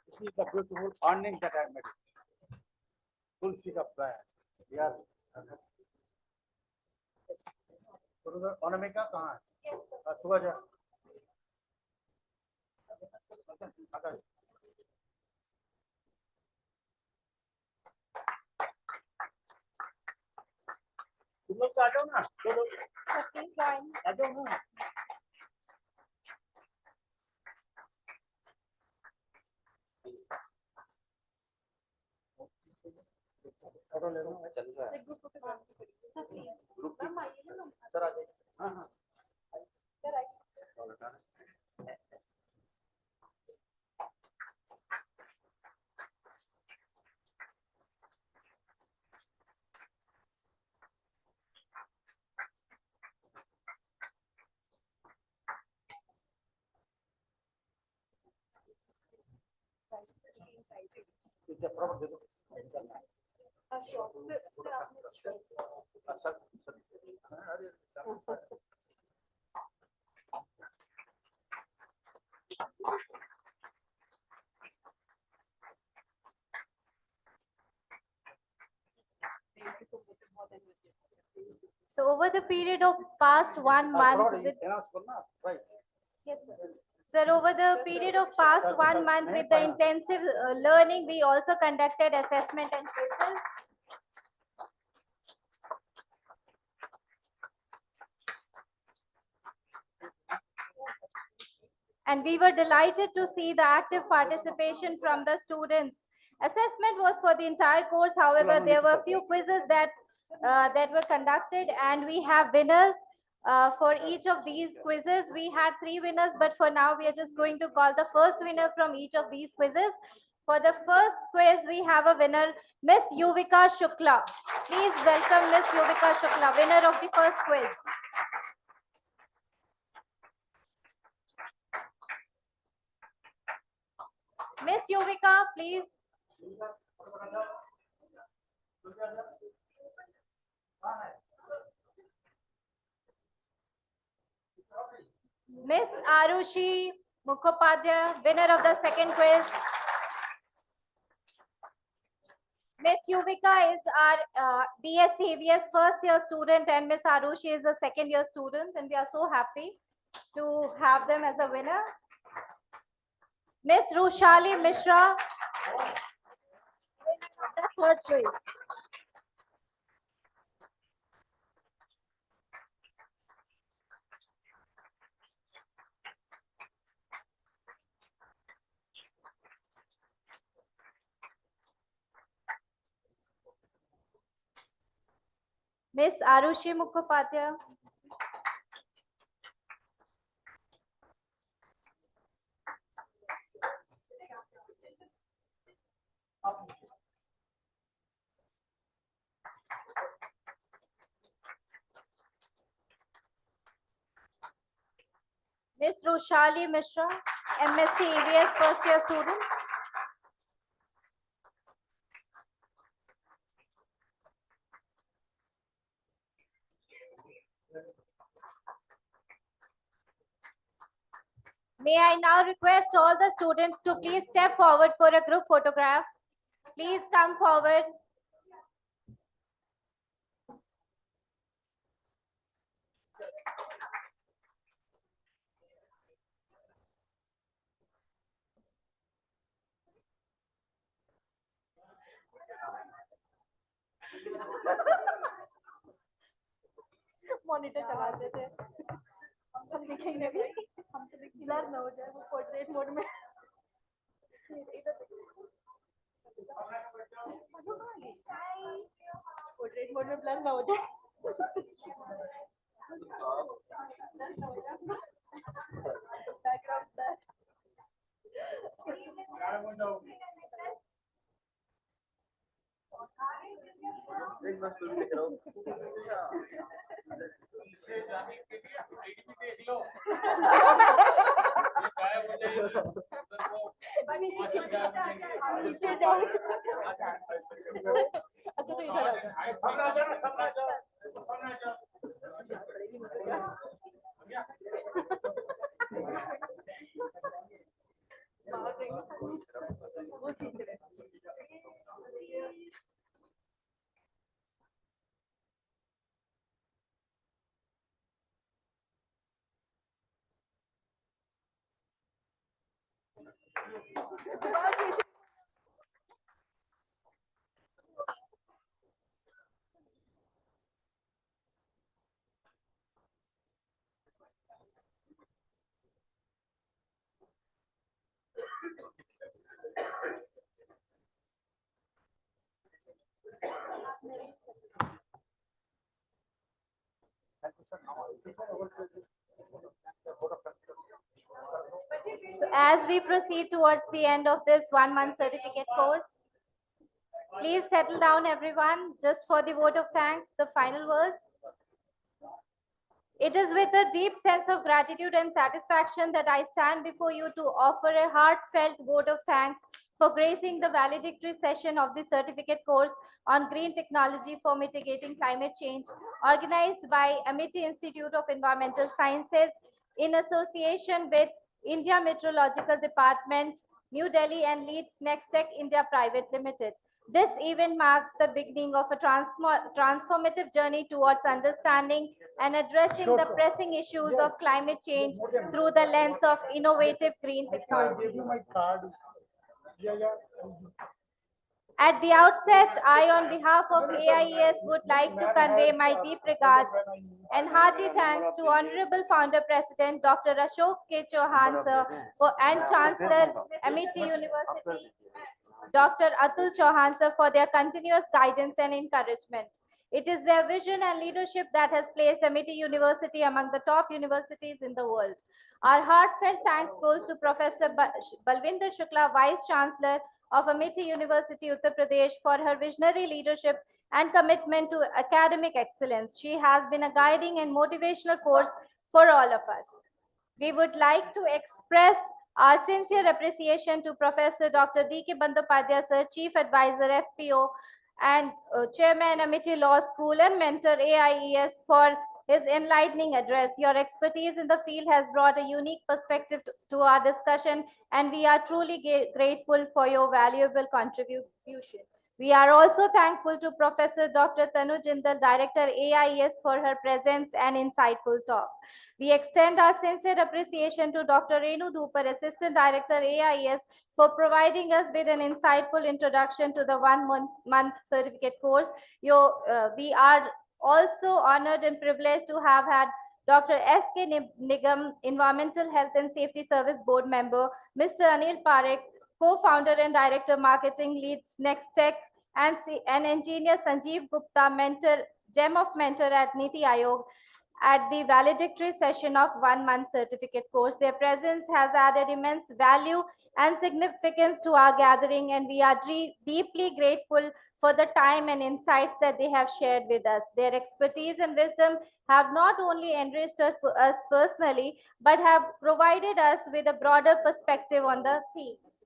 इसी का beautiful earning that I made Tulsi का प्लान यार अनामिका कहाँ है सुबह जा तुम लोग आ जाओ ना आ जाओ ना फोटो ले लो चल रहा है ग्रुप सर आ जाइए हाँ हाँ So over the period of past 1 month with Right. Yes, sir. Sir, over the period of past 1 month with the intensive learning, we also conducted assessment and quizzes. And we were delighted to see the active participation from the students. Assessment was for the entire course. However, there were few quizzes that were conducted, and we have winners. For each of these quizzes, we had 3 winners, but for now, we are just going to call the first winner from each of these quizzes. For the first quiz, we have a winner, Miss Yuvika Shukla. Please welcome Miss Yuvika Shukla, winner of the first quiz. Miss Yuvika, please. Miss Arushi Mukhopadhyay, winner of the second quiz. Miss Yuvika is our BSc EVS first year student, and Miss Arushi is a second year student, and we are so happy to have them as a winner. Miss Rushali Mishra, the third quiz. Miss Arushi Mukhopadhyay. Miss Rushali Mishra, MSc EVS first year student. May I now request all the students to please step forward for a group photograph. Please come forward. Monitor चला देते हैं हम दिखेंगे भी हम तो blur ना हो जाए वो पोर्ट्रेट मोड में पोर्ट्रेट मोड में ब्लर ना हो जाए बैकग्राउंड ब्लर पीछे जाने के लिए रेडी भी देख लो गायब हो जाएगा नीचे जाओ अच्छा तो इधर वो खींच रहे So as we proceed towards the end of this 1 month certificate course, please settle down everyone, just for the vote of thanks, the final words. It is with a deep sense of gratitude and satisfaction that I stand before you to offer a heartfelt vote of thanks for gracing the valedictory session of the certificate course on green technology for mitigating climate change, organized by Amity Institute of Environmental Sciences in association with India Meteorological Department, New Delhi, and Leeds Nextech India Private Limited. This event marks the beginning of a transformative journey towards understanding and addressing Sure, the sir. pressing issues Yeah. of climate change through the lens of innovative green I technologies. gave you my card. Yeah. At the outset, I, on behalf of AIES, would like to convey my deep regards and hearty thanks to Honorable Founder President Dr. Ashok K. Chauhan sir and Chancellor Amity University Dr. Atul Chauhan sir for their continuous guidance and encouragement. It is their vision and leadership that has placed Amity University among the top universities in the world. Our heartfelt thanks goes to Professor Balvinder Shukla, Vice Chancellor of Amity University, Uttar Pradesh, for her visionary leadership and commitment to academic excellence. She has been a guiding and motivational force for all of us. We would like to express our sincere appreciation to Professor Dr. D.K. Bandyopadhyay, Sir, Chief Advisor, FPO, and Chairman, Amity Law School, and mentor AIES for his enlightening address. Your expertise in the field has brought a unique perspective to our discussion, and we are truly grateful for your valuable contribution. We are also thankful to Professor Dr. Tanu Jindal, Director AIES, for her presence and insightful talk. We extend our sincere appreciation to Dr. Renu Dhupar, Assistant Director AIES, for providing us with an insightful introduction to the one-month certificate course. We are also honored and privileged to have had Dr. S.K. Nigam, Environmental Health and Safety Service Board Member, Mr. Anil Parekh, Co-founder and Director Marketing, leads Nextech, and Engineer Sanjeev Gupta, Gem of Mentor at Niti Aayog, at the valedictory session of 1 month certificate course. Their presence has added immense value and significance to our gathering, and we are deeply grateful for the time and insights that they have shared with us. Their expertise and wisdom have not only enriched us personally, but have provided us with a broader perspective on the themes.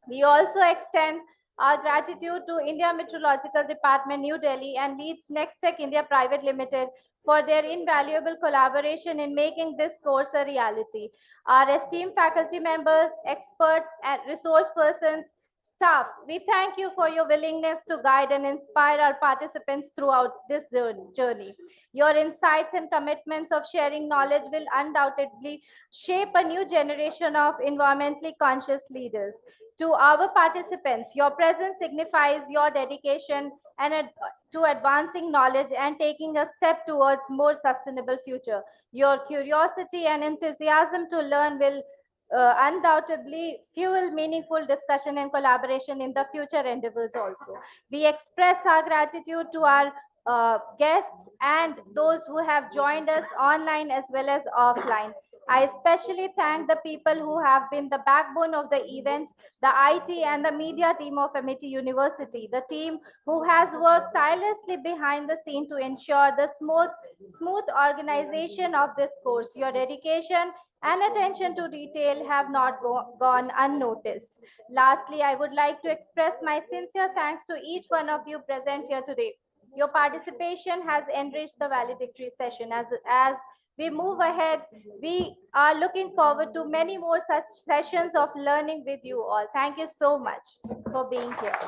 We also extend our gratitude to India Meteorological Department, New Delhi, and Leeds Nextech India Private Limited for their invaluable collaboration in making this course a reality. Our esteemed faculty members, experts, and resource persons, staff, we thank you for your willingness to guide and inspire our participants throughout this journey. Your insights and commitments of sharing knowledge will undoubtedly shape a new generation of environmentally conscious leaders. To our participants, your presence signifies your dedication and to advancing knowledge and taking a step towards more sustainable future. Your curiosity and enthusiasm to learn will undoubtedly fuel meaningful discussion and collaboration in the future endeavors also. We express our gratitude to our guests and those who have joined us online as well as offline. I especially thank the people who have been the backbone of the event, the IT and the media team of Amity University, the team who has worked tirelessly behind the scene to ensure the smooth organization of this course. Your dedication and attention to detail have not gone unnoticed. Lastly, I would like to express my sincere thanks to each one of you present here today. Your participation has enriched the valedictory session. As we move ahead, we are looking forward to many more such sessions of learning with you all. Thank you so much for being here.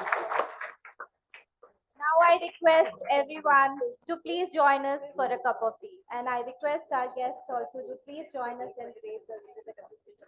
Now I request everyone to please join us for a cup of tea. And I request our guests also to please join us in today's